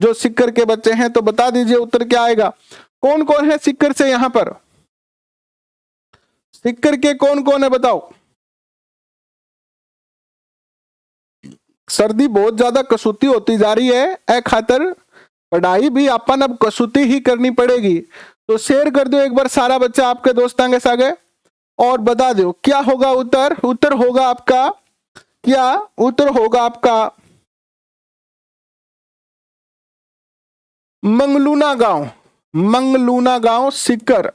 जो सीकर के बच्चे हैं तो बता दीजिए उत्तर क्या आएगा। कौन कौन है सीकर से? यहां पर सीकर के कौन कौन है बताओ। सर्दी बहुत ज्यादा कसूती होती जा रही है, ए खातर पढ़ाई भी अपन अब कसूती ही करनी पड़ेगी। तो शेयर कर दो एक बार सारा बच्चा आपके दोस्तों के साथ और बता दो क्या होगा उत्तर। उत्तर होगा आपका क्या? उत्तर होगा आपका मंगलूना गांव, मंगलूना गांव सीकर।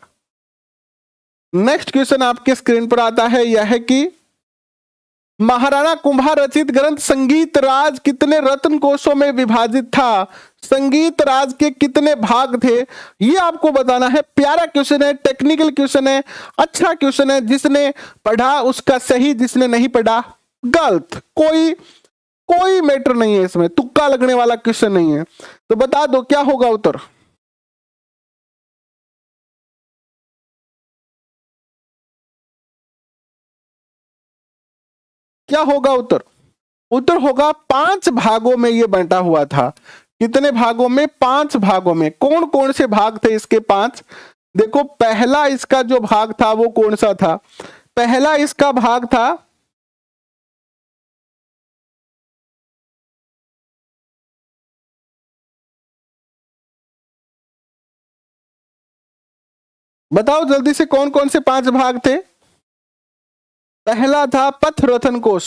नेक्स्ट क्वेश्चन आपके स्क्रीन पर आता है, यह है कि महाराणा कुंभा रचित ग्रंथ संगीत राज कितने रत्न कोशों में विभाजित था? संगीत राज के कितने भाग थे ये आपको बताना है। प्यारा क्वेश्चन है, टेक्निकल क्वेश्चन है, अच्छा क्वेश्चन है। जिसने पढ़ा उसका सही, जिसने नहीं पढ़ा गलत। कोई मैटर नहीं है इसमें, तुक्का लगने वाला क्वेश्चन नहीं है। तो बता दो क्या होगा उत्तर। क्या होगा उत्तर? उत्तर होगा 5 भागों में ये बंटा हुआ था। कितने भागों में? 5 भागों में। कौन कौन से भाग थे इसके? 5। देखो, पहला इसका जो भाग था वो कौन सा था? पहला इसका भाग था बताओ जल्दी से कौन कौन से 5 भाग थे? पहला था पथ रतन कोश,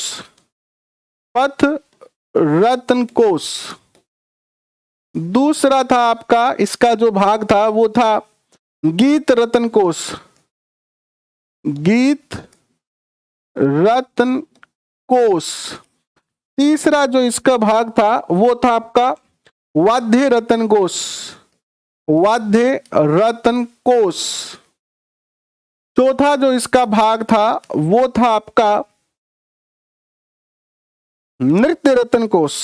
पथ रत्न कोश। दूसरा था आपका इसका जो भाग था वो था गीत रत्न कोश, गीत रत्न कोश। तीसरा जो इसका भाग था वो था आपका वाद्य रत्न कोश, वाद्य रत्न कोश। चौथा जो इसका भाग था वो था आपका नृत्य रत्न कोश,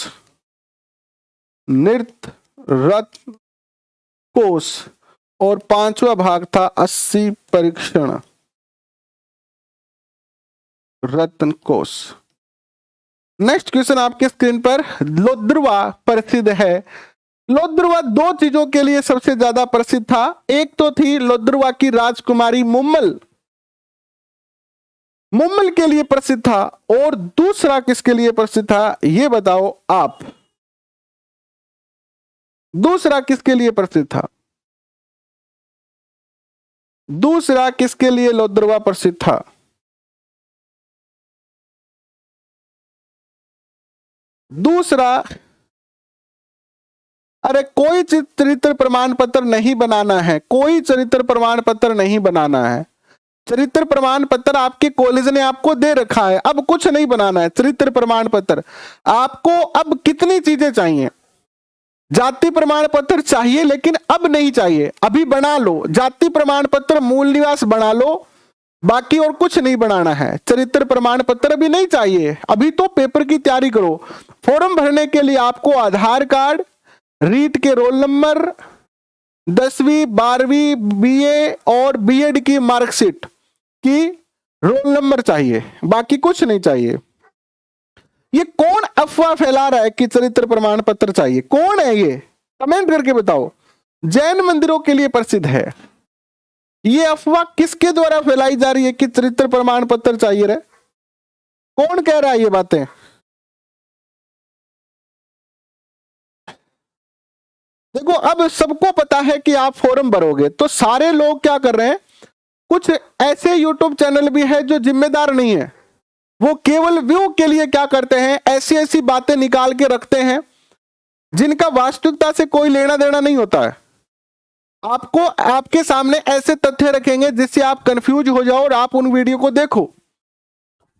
नृत्य रत्न कोश। और 5वां भाग था 80 परीक्षण रत्न कोश। नेक्स्ट क्वेश्चन आपके स्क्रीन पर, लोद्रवा प्रसिद्ध है। लोद्रवा 2 चीजों के लिए सबसे ज्यादा प्रसिद्ध था। एक तो थी लोद्रवा की राजकुमारी मुम्मल, मुम्मल के लिए प्रसिद्ध था, और दूसरा किसके लिए प्रसिद्ध था ये बताओ आप। दूसरा किसके लिए प्रसिद्ध था? दूसरा किसके लिए लोद्रवा प्रसिद्ध था? दूसरा अरे कोई चरित्र प्रमाण पत्र नहीं बनाना है, कोई चरित्र प्रमाण पत्र नहीं बनाना है। चरित्र प्रमाण पत्र आपके कॉलेज ने आपको दे रखा है, अब कुछ नहीं बनाना है। चरित्र प्रमाण पत्र आपको अब कितनी चीजें चाहिए? जाति प्रमाण पत्र चाहिए लेकिन अब नहीं चाहिए, अभी बना लो। जाति प्रमाण पत्र, मूल निवास बना लो, बाकी और कुछ नहीं बनाना है। चरित्र प्रमाण पत्र अभी नहीं चाहिए, अभी तो पेपर की तैयारी करो। फॉर्म भरने के लिए आपको आधार कार्ड, रीट के रोल नंबर, 10वीं 12वीं बीए और बीएड की मार्कशीट की रोल नंबर चाहिए, बाकी कुछ नहीं चाहिए। ये कौन अफवाह फैला रहा है कि चरित्र प्रमाण पत्र चाहिए? कौन है ये? कमेंट करके बताओ। जैन मंदिरों के लिए प्रसिद्ध है, ये अफवाह किसके द्वारा फैलाई जा रही है कि चरित्र प्रमाण पत्र चाहिए रे? कौन कह रहा है ये बातें? देखो, अब सबको पता है कि आप फॉर्म भरोगे, तो सारे लोग क्या कर रहे हैं, कुछ ऐसे यूट्यूब चैनल भी है जो जिम्मेदार नहीं है, वो केवल व्यू के लिए क्या करते हैं, ऐसी ऐसी बातें निकाल के रखते हैं जिनका वास्तविकता से कोई लेना देना नहीं होता है। आपको आपके सामने ऐसे तथ्य रखेंगे जिससे आप कंफ्यूज हो जाओ और आप उन वीडियो को देखो।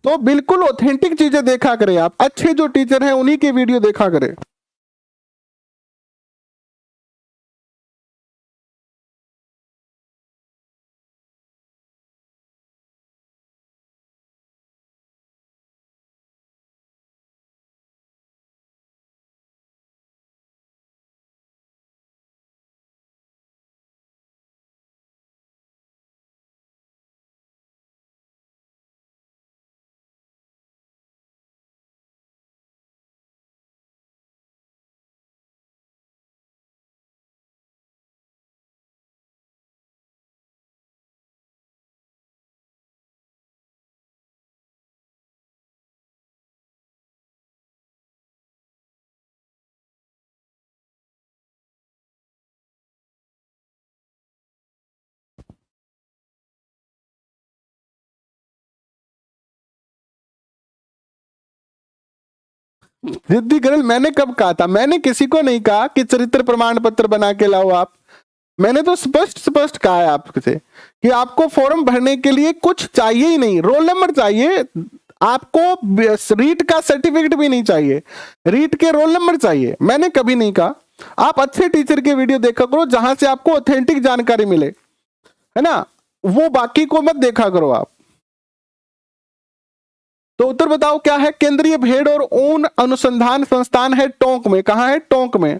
तो बिल्कुल ऑथेंटिक चीजें देखा करें, आप अच्छे जो टीचर हैं उन्हीं के वीडियो देखा करें। रिद्धि गर्ल, मैंने कब कहा था? मैंने किसी को नहीं कहा कि चरित्र प्रमाण पत्र बना के लाओ आप। मैंने तो स्पष्ट स्पष्ट कहा है आपसे कि आपको फॉर्म भरने के लिए कुछ चाहिए ही नहीं, रोल नंबर चाहिए आपको, रीट का सर्टिफिकेट भी नहीं चाहिए, रीट के रोल नंबर चाहिए। मैंने कभी नहीं कहा। आप अच्छे टीचर के वीडियो देखा करो जहां से आपको ऑथेंटिक जानकारी मिले, है ना, वो बाकी को मत देखा करो आप। तो उत्तर बताओ क्या है? केंद्रीय भेड़ और ऊन अनुसंधान संस्थान है टोंक में। कहां है? टोंक में।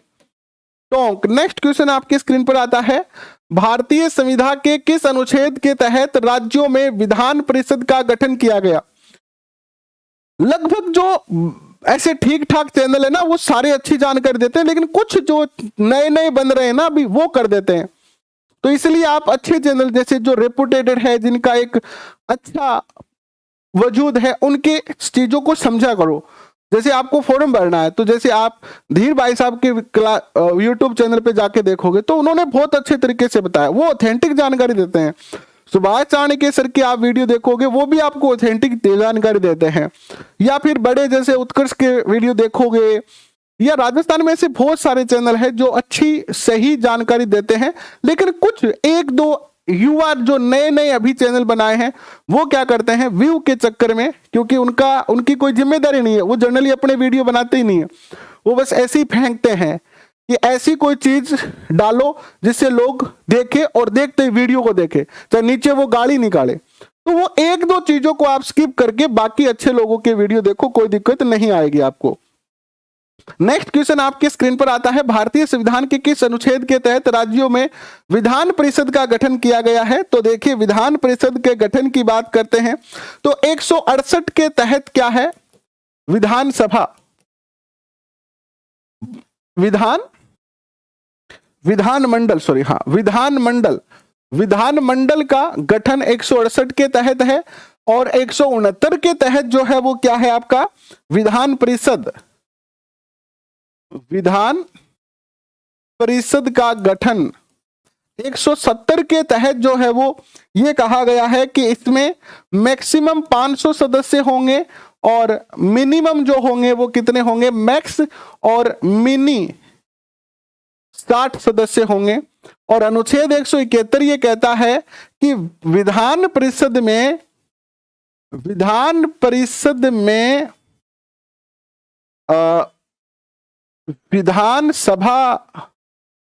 टोंक। नेक्स्ट क्वेश्चन आपकी स्क्रीन पर आता है, भारतीय संविधान के किस अनुच्छेद के तहत राज्यों में विधान परिषद का गठन किया गया? लगभग जो ऐसे ठीक ठाक चैनल है ना, वो सारे अच्छी जानकारी देते हैं, लेकिन कुछ जो नए नए बन रहे हैं ना अभी, वो कर देते हैं। तो इसलिए आप अच्छे चैनल जैसे जो रेपुटेटेड है, जिनका एक अच्छा वजूद है, उनके चीजों को समझा करो। जैसे आपको फॉर्म भरना है, तो जैसे आप धीर भाई साहब के यूट्यूब चैनल पे जाके देखोगे तो उन्होंने बहुत अच्छे तरीके से बताया, वो ऑथेंटिक जानकारी देते हैं। सुभाष चाणक्य सर की आप वीडियो देखोगे, वो भी आपको ऑथेंटिक जानकारी देते हैं। या फिर बड़े जैसे उत्कर्ष के वीडियो देखोगे, या राजस्थान में ऐसे बहुत सारे चैनल है जो अच्छी सही जानकारी देते हैं। लेकिन कुछ एक दो युवा जो नए नए अभी चैनल बनाए हैं, वो क्या करते हैं, व्यू के चक्कर में, क्योंकि उनकी कोई जिम्मेदारी नहीं है, वो जनरली अपने वीडियो बनाते ही नहीं है, वो बस ऐसे ही फेंकते हैं कि ऐसी कोई चीज डालो जिससे लोग देखे और देखते ही वीडियो को देखे, चाहे नीचे वो गाली निकाले। तो वो एक दो चीजों को आप स्किप करके बाकी अच्छे लोगों के वीडियो देखो, कोई दिक्कत नहीं आएगी आपको। नेक्स्ट क्वेश्चन आपके स्क्रीन पर आता है, भारतीय संविधान के किस अनुच्छेद के तहत राज्यों में विधान परिषद का गठन किया गया है? तो देखिए, विधान परिषद के गठन की बात करते हैं तो 168 के तहत क्या है, विधानसभा, विधानमंडल विधानमंडल का गठन 168 के तहत है, और 169 के तहत जो है वो क्या है आपका, विधान परिषद का गठन। 170 के तहत जो है वो ये कहा गया है कि इसमें मैक्सिमम 500 सदस्य होंगे और मिनिमम जो होंगे वो कितने होंगे, मैक्स और मिनी 60 सदस्य होंगे। और अनुच्छेद 171 ये कहता है कि विधान परिषद में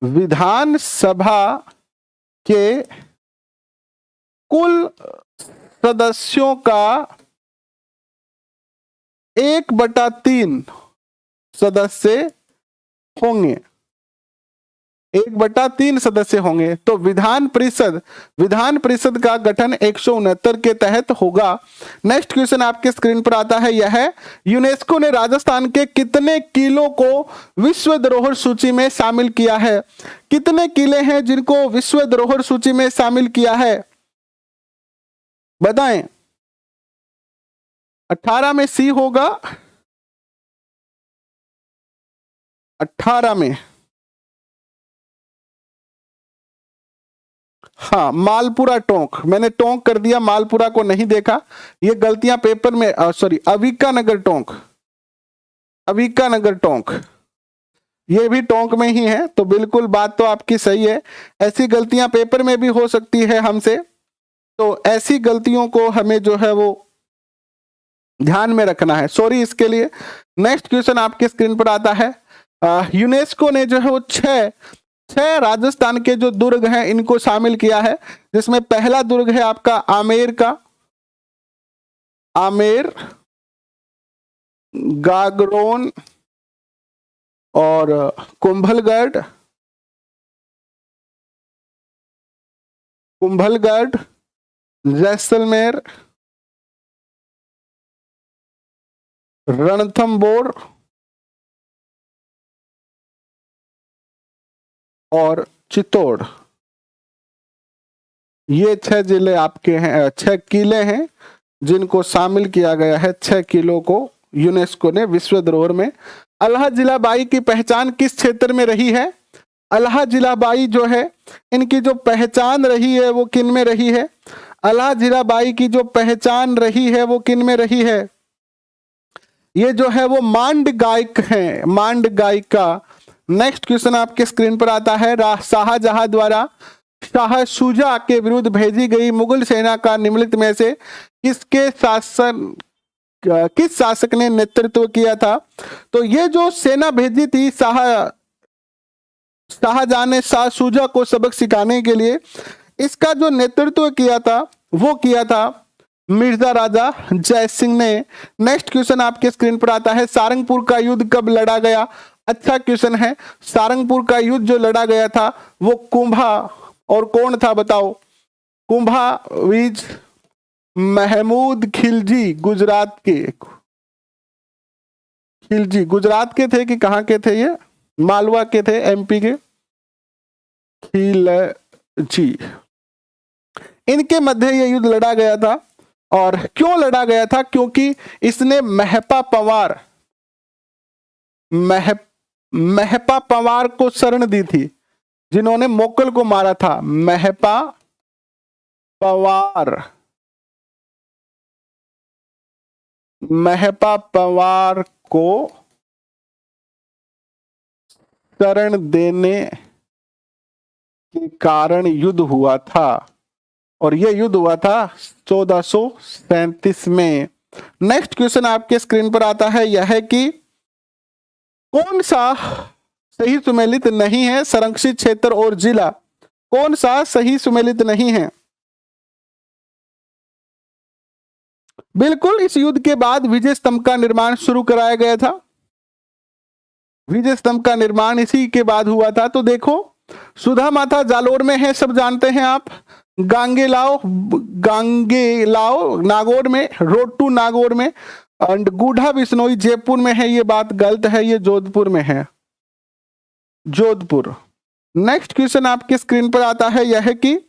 विधानसभा के कुल सदस्यों का 1/3 सदस्य होंगे, 1/3 सदस्य होंगे। तो विधान परिषद का गठन 169 के तहत होगा। नेक्स्ट क्वेश्चन आपके स्क्रीन पर आता है, यह है यूनेस्को ने राजस्थान के कितने किलों को विश्व धरोहर सूची में शामिल किया है? कितने किले हैं जिनको विश्व धरोहर सूची में शामिल किया है, बताएं। 18 में सी होगा, 18 में हाँ मालपुरा टोंक, मैंने टोंक कर दिया, मालपुरा को नहीं देखा। ये गलतियां पेपर में, सॉरी अविका नगर टोंक, ये भी टोंक में ही है। तो बिल्कुल बात तो आपकी सही है, ऐसी गलतियां पेपर में भी हो सकती है हमसे, तो ऐसी गलतियों को हमें जो है वो ध्यान में रखना है, सॉरी इसके लिए। नेक्स्ट क्वेश्चन आपके स्क्रीन पर आता है, यूनेस्को ने जो है वो छह राजस्थान के जो दुर्ग हैं इनको शामिल किया है, जिसमें पहला दुर्ग है आपका आमेर, गागरोन और कुंभलगढ़, जैसलमेर, रणथंबोर और चित्तौड़। ये 6 जिले आपके हैं, 6 किले हैं जिनको शामिल किया गया है, 6 किलों को यूनेस्को ने विश्व धरोहर में। अल्हा जिलाबाई की पहचान किस क्षेत्र में रही है? अल्हा जिलाबाई जो है इनकी जो पहचान रही है वो किन में रही है? अल्हा जिलाबाई की जो पहचान रही है वो किन में रही है? ये जो है वो मांड गायक हैं, मांड गायिका। नेक्स्ट क्वेश्चन आपके स्क्रीन पर आता है, शाहजहां द्वारा शाह शुजा के विरुद्ध भेजी गई मुगल सेना का निम्नलिखित में से किस शासक ने नेतृत्व किया था? तो ये जो सेना भेजी थी शाहजहां ने शाह शुजा को सबक सिखाने के लिए, इसका जो नेतृत्व किया था वो किया था मिर्जा राजा जय सिंह ने। नेक्स्ट क्वेश्चन आपके स्क्रीन पर आता है, सारंगपुर का युद्ध कब लड़ा गया? अच्छा क्वेश्चन है, सारंगपुर का युद्ध जो लड़ा गया था वो कुंभा और कौन था बताओ? कुंभा विज महमूद खिलजी, गुजरात के थे कि कहां के थे? ये मालवा के थे, एमपी के खिलजी। इनके मध्य ये युद्ध लड़ा गया था। और क्यों लड़ा गया था? क्योंकि इसने महपा पवार को शरण दी थी, जिन्होंने मोकल को मारा था। महपा पवार को शरण देने के कारण युद्ध हुआ था, और यह युद्ध हुआ था 1437 में। नेक्स्ट क्वेश्चन आपके स्क्रीन पर आता है, यह है कि कौन सा सही सुमेलित नहीं है? संरक्षित क्षेत्र और जिला कौन सा सही सुमेलित नहीं है? बिल्कुल, इस युद्ध के बाद विजय स्तंभ का निर्माण शुरू कराया गया था। विजय स्तंभ का निर्माण इसी के बाद हुआ था। तो देखो, सुधा माता जालोर में है, सब जानते हैं आप। गांगेलाओ नागौर में, रोटू नागौर में, एंड गूढ़ा बिश्नोई जयपुर में है। ये बात गलत है, ये जोधपुर में है, जोधपुर। नेक्स्ट क्वेश्चन आपके स्क्रीन पर आता है, यह है कि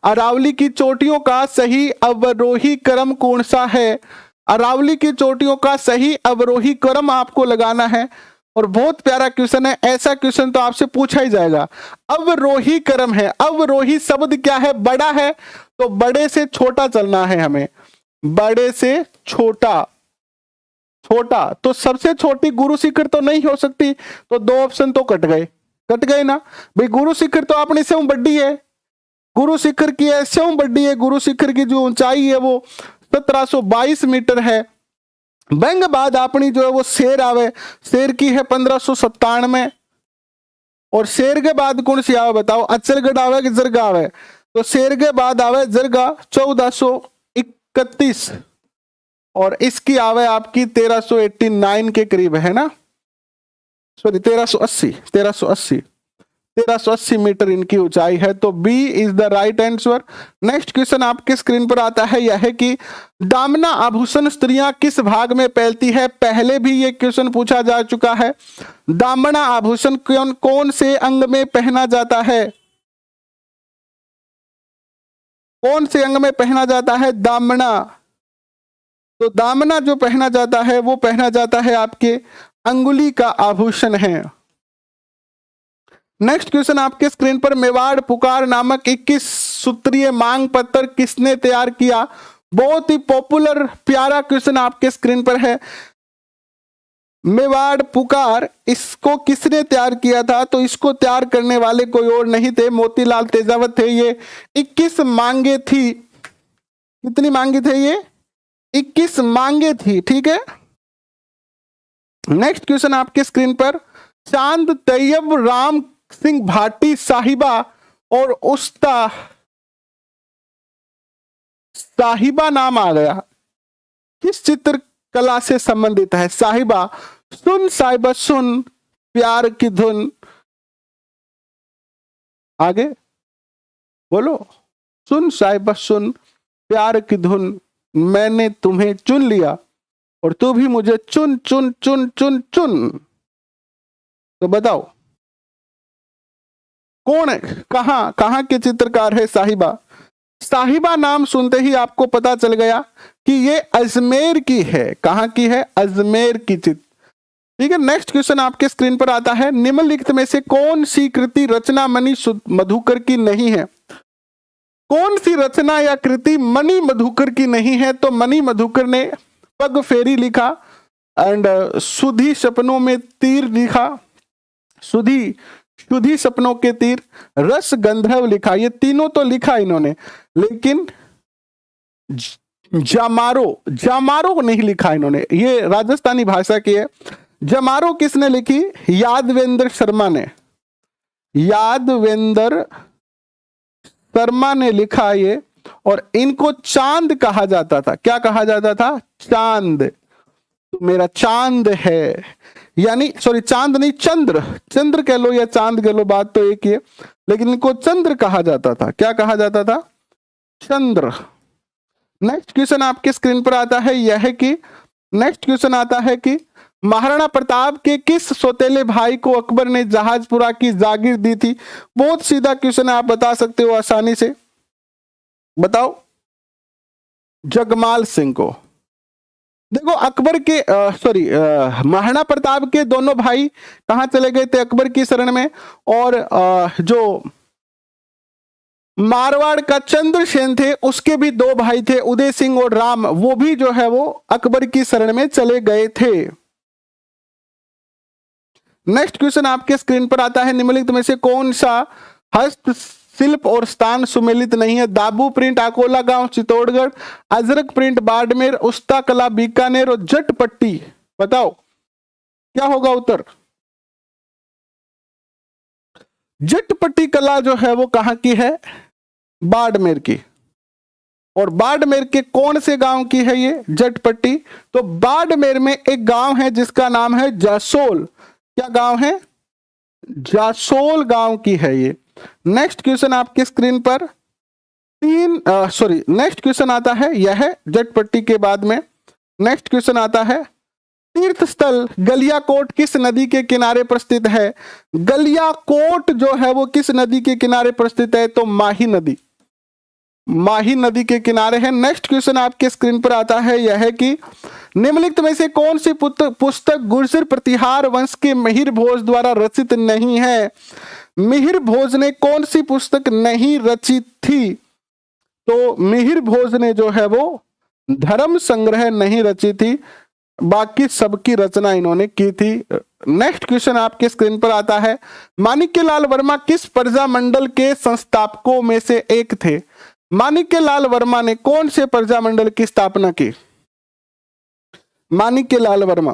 अरावली की चोटियों का सही अवरोही क्रम कौन सा है? अरावली की चोटियों का सही अवरोही क्रम आपको लगाना है। और बहुत प्यारा क्वेश्चन है, ऐसा क्वेश्चन तो आपसे पूछा ही जाएगा। अवरोही क्रम है, अवरोही शब्द क्या है? बड़ा है, तो बड़े से छोटा चलना है हमें, बड़े से छोटा। तो सबसे छोटी गुरु शिखर तो नहीं हो सकती, तो 2 ऑप्शन तो कट गए। कट गए ना भाई। गुरु शिखर तो अपनी से बड़ी है, गुरु शिखर की ऐसे बड़ी है, गुरु शिखर की जो ऊंचाई है वो 1722 मीटर है। बंग बाद अपनी जो है वो शेर आवे, शेर की है 1597, और शेर के बाद कौन सी आवे बताओ, अचलगढ़ आवे कि जरगा आवे, तो शेर के बाद आवे जरगा 1431, और इसकी आवे आपकी 1389 के करीब है ना, सॉरी 1380 मीटर इनकी ऊंचाई है। तो B is the right answer. Next question आपके स्क्रीन पर आता है, यह है कि दामना आभूषण स्त्रियां किस भाग में पहनती है। पहले भी ये क्वेश्चन पूछा जा चुका है। दामना आभूषण कौन से अंग में पहना जाता है, कौन से अंग में पहना जाता है दामना। तो दामना जो पहना जाता है वो पहना जाता है आपके अंगुली का आभूषण है। नेक्स्ट क्वेश्चन आपके स्क्रीन पर, मेवाड़ पुकार नामक 21 सूत्रीय मांग पत्र किसने तैयार किया। बहुत ही पॉपुलर प्यारा क्वेश्चन आपके स्क्रीन पर है। मेवाड़ पुकार, इसको किसने तैयार किया था, तो इसको तैयार करने वाले कोई और नहीं थे, मोतीलाल तेजावत थे। ये 21 मांगे थी, कितनी मांगे थे ये, 21 मांगे थी, ठीक है। नेक्स्ट क्वेश्चन आपके स्क्रीन पर, चांद तैयब राम सिंह भाटी साहिबा और उस्ता साहिबा नाम आ गया, किस चित्रकला से संबंधित है। साहिबा, सुन साहिबा सुन, प्यार की धुन, आगे बोलो, सुन साहिबा सुन, प्यार की धुन, मैंने तुम्हें चुन लिया और तू भी मुझे चुन चुन चुन चुन चुन। तो बताओ कौन है, कहां के चित्रकार है साहिबा। साहिबा नाम सुनते ही आपको पता चल गया कि ये अजमेर की है। कहां की है, अजमेर की चित्र, ठीक है। नेक्स्ट क्वेश्चन आपके स्क्रीन पर आता है, निम्नलिखित में से कौन सी कृति रचना मणि मधुकर की नहीं है। कौन सी रचना या कृति मणि मधुकर की नहीं है। तो मणि मधुकर ने पग फेरी लिखा, एंड सुधी सपनों में तीर लिखा, सुधी सपनों के तीर, रस गंधर्व लिखा, ये तीनों तो लिखा इन्होंने, लेकिन जामारो नहीं लिखा इन्होंने, ये राजस्थानी भाषा की है। जमारो किसने लिखी, यादवेंद्र शर्मा ने, यादवेंद्र शर्मा ने लिखा ये। और इनको चांद कहा जाता था, क्या कहा जाता था, चांद, तो मेरा चांद है, यानी सॉरी चांद नहीं, चंद्र, चंद्र कह लो या चांद कह लो, बात तो एक ही है, लेकिन इनको चंद्र कहा जाता था। क्या कहा जाता था, चंद्र। नेक्स्ट क्वेश्चन आपके स्क्रीन पर आता है, यह है कि नेक्स्ट क्वेश्चन आता है कि महाराणा प्रताप के किस सौतेले भाई को अकबर ने जहाजपुरा की जागीर दी थी। बहुत सीधा क्वेश्चन है, आप बता सकते हो आसानी से, बताओ। जगमाल सिंह को। देखो अकबर के महाराणा प्रताप के दोनों भाई कहां चले गए थे, अकबर की शरण में, और जो मारवाड़ का चंद्रसेन थे उसके भी दो भाई थे, उदय सिंह और राम, वो भी जो है वो अकबर की शरण में चले गए थे। नेक्स्ट क्वेश्चन आपके स्क्रीन पर आता है, निम्नलिखित में से कौन सा हस्तशिल्प और स्थान सुमेलित नहीं है। दाबू प्रिंट अकोला गांव चित्तौड़गढ़, अजरक प्रिंट बाड़मेर, उस्ता कला बीकानेर और जट पट्टी, बताओ क्या होगा उत्तर। जट पट्टी कला जो है वो कहां की है, बाड़मेर की। और बाड़मेर के कौन से गांव की है ये जटपट्टी, तो बाड़मेर में एक गांव है जिसका नाम है जासोल। क्या गांव है, जासोल गांव की है ये। नेक्स्ट क्वेश्चन आपके स्क्रीन पर नेक्स्ट क्वेश्चन आता है, यह है जटपट्टी के बाद में। नेक्स्ट क्वेश्चन आता है, तीर्थ स्थल गलियाकोट किस नदी के किनारे पर स्थित है। गलियाकोट जो है वो किस नदी के किनारे पर स्थित है, तो माही नदी, माही नदी के किनारे है। नेक्स्ट क्वेश्चन आपके स्क्रीन पर आता है, यह है कि निम्नलिखित में से कौन सी पुस्तक गुर्जर प्रतिहार वंश के मिहिर भोज द्वारा रचित नहीं है। मिहिर भोज ने कौन सी पुस्तक नहीं रची थी, तो मिहिर भोज ने जो है वो धर्म संग्रह नहीं रची थी। बाकी सबकी रचना इन्होंने की थी। नेक्स्ट क्वेश्चन आपके स्क्रीन पर आता है, माणिक्यलाल वर्मा किस प्रजामंडल के संस्थापकों में से एक थे? माणिक्यलाल वर्मा ने कौन से प्रजामंडल की स्थापना की? माणिक्यलाल वर्मा,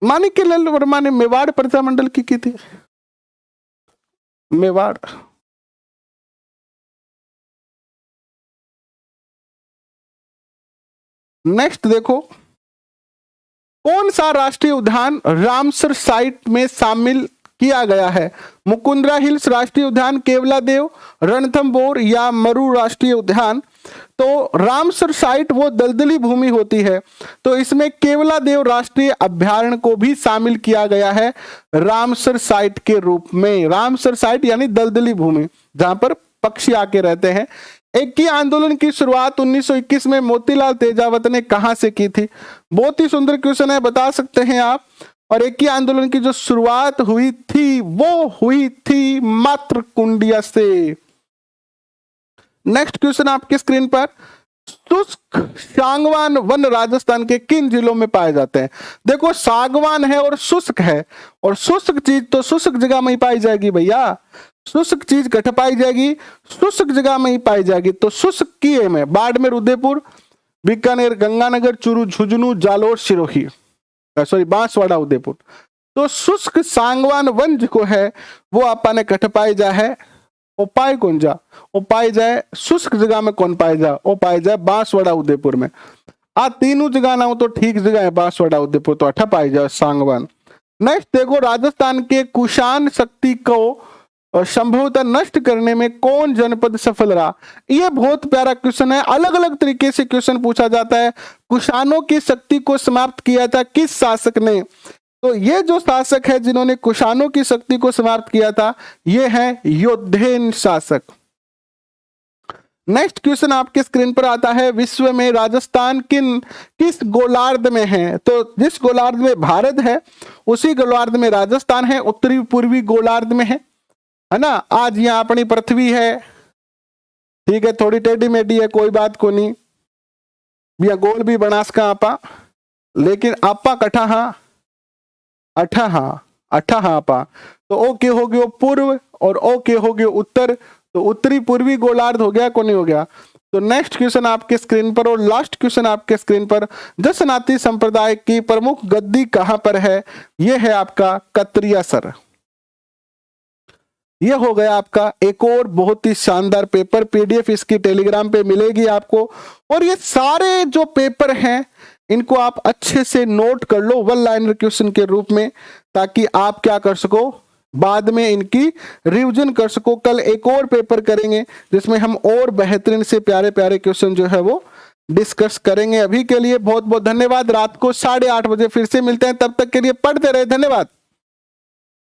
माणिक्यलाल वर्मा ने मेवाड़ प्रजामंडल की थी। मेवाड़। नेक्स्ट देखो, कौन सा राष्ट्रीय उद्यान रामसर साइट में शामिल किया गया है? मुकुंदरा हिल्स राष्ट्रीय उद्यान, केवलादेव, रणथंभौर या मरु राष्ट्रीय उद्यान? तो रामसर साइट वो दलदली भूमि होती है, तो इसमें केवलादेव राष्ट्रीय अभ्यारण्य को भी शामिल किया गया है रामसर साइट के रूप में। रामसर साइट यानी दलदली भूमि जहां पर पक्षी आके रहते हैं। इक्की आंदोलन की शुरुआत 1921 में मोतीलाल तेजावत ने कहां से की थी? बहुत ही सुंदर क्वेश्चन है, बता सकते हैं आप। और इक्की आंदोलन की जो शुरुआत हुई थी वो हुई थी मात्र कुंडिया से। नेक्स्ट क्वेश्चन आपके स्क्रीन पर, शुष्क सागवान वन राजस्थान के किन जिलों में पाए जाते हैं? देखो, सागवान है और शुष्क है, और शुष्क चीज तो शुष्क जगह में ही पाई जाएगी भैया। शुष्क चीज कट पाई जाएगी, शुष्क जगह में ही पाई जाएगी। तो शुष्क की में बाड़मेर, उदयपुर, बीकानेर, गंगानगर, चूरू, झुंझुनू, जालोर, सिरोही, सॉरी बांसवाड़ा, उदयपुर। तो शुष्क सागवान वन जो है वो अपन ने कट पाई जा है, ओ पाए कौन जा, ओ पाए जाए शुष्क जगह में कौन पाए जा, ओ पाए जाए बांसवाड़ा, उदयपुर में। आ तीनों जगह ना हो तो ठीक जगह है बांसवाड़ा, उदयपुर, तो अठा पाई जाए सागवान। नेक्स्ट देखो, राजस्थान के कुषाण शक्ति को संभवतः नष्ट करने में कौन जनपद सफल रहा? यह बहुत प्यारा क्वेश्चन है, अलग अलग तरीके से क्वेश्चन पूछा जाता है। कुषाणों की शक्ति को समाप्त किया था किस शासक ने? तो ये जो शासक है जिन्होंने कुषाणों की शक्ति को समाप्त किया था, ये है योद्धेन शासक। नेक्स्ट क्वेश्चन आपके स्क्रीन पर आता है, विश्व में राजस्थान किस गोलार्ध में है? तो जिस गोलार्ध में भारत है उसी गोलार्ध में राजस्थान है, उत्तरी पूर्वी गोलार्ध में है ना। आज यहाँ अपनी पृथ्वी है, ठीक है, थोड़ी टेढ़ी मेढ़ी है, कोई बात को नहीं, बिया गोल भी बनास का आपा, लेकिन आपा कठा हाँ अठा हाँ आपा। तो ओके हो गयो पूर्व और ओके हो गयो उत्तर, तो उत्तरी पूर्वी गोलार्ध हो गया, को नहीं हो गया। तो नेक्स्ट क्वेश्चन आपके स्क्रीन पर और लास्ट क्वेश्चन आपके स्क्रीन पर, जसनाती संप्रदाय की प्रमुख गद्दी कहां पर है? यह है आपका कतरियासर। यह हो गया आपका एक और बहुत ही शानदार पेपर, पीडीएफ इसकी टेलीग्राम पे मिलेगी आपको। और ये सारे जो पेपर हैं इनको आप अच्छे से नोट कर लो वन लाइनर क्वेश्चन के रूप में, ताकि आप क्या कर सको, बाद में इनकी रिवीजन कर सको। कल एक और पेपर करेंगे जिसमें हम और बेहतरीन से प्यारे प्यारे क्वेश्चन जो है वो डिस्कस करेंगे। अभी के लिए बहुत बहुत धन्यवाद। रात को 8:30 बजे फिर से मिलते हैं, तब तक के लिए पढ़ते रहे, धन्यवाद।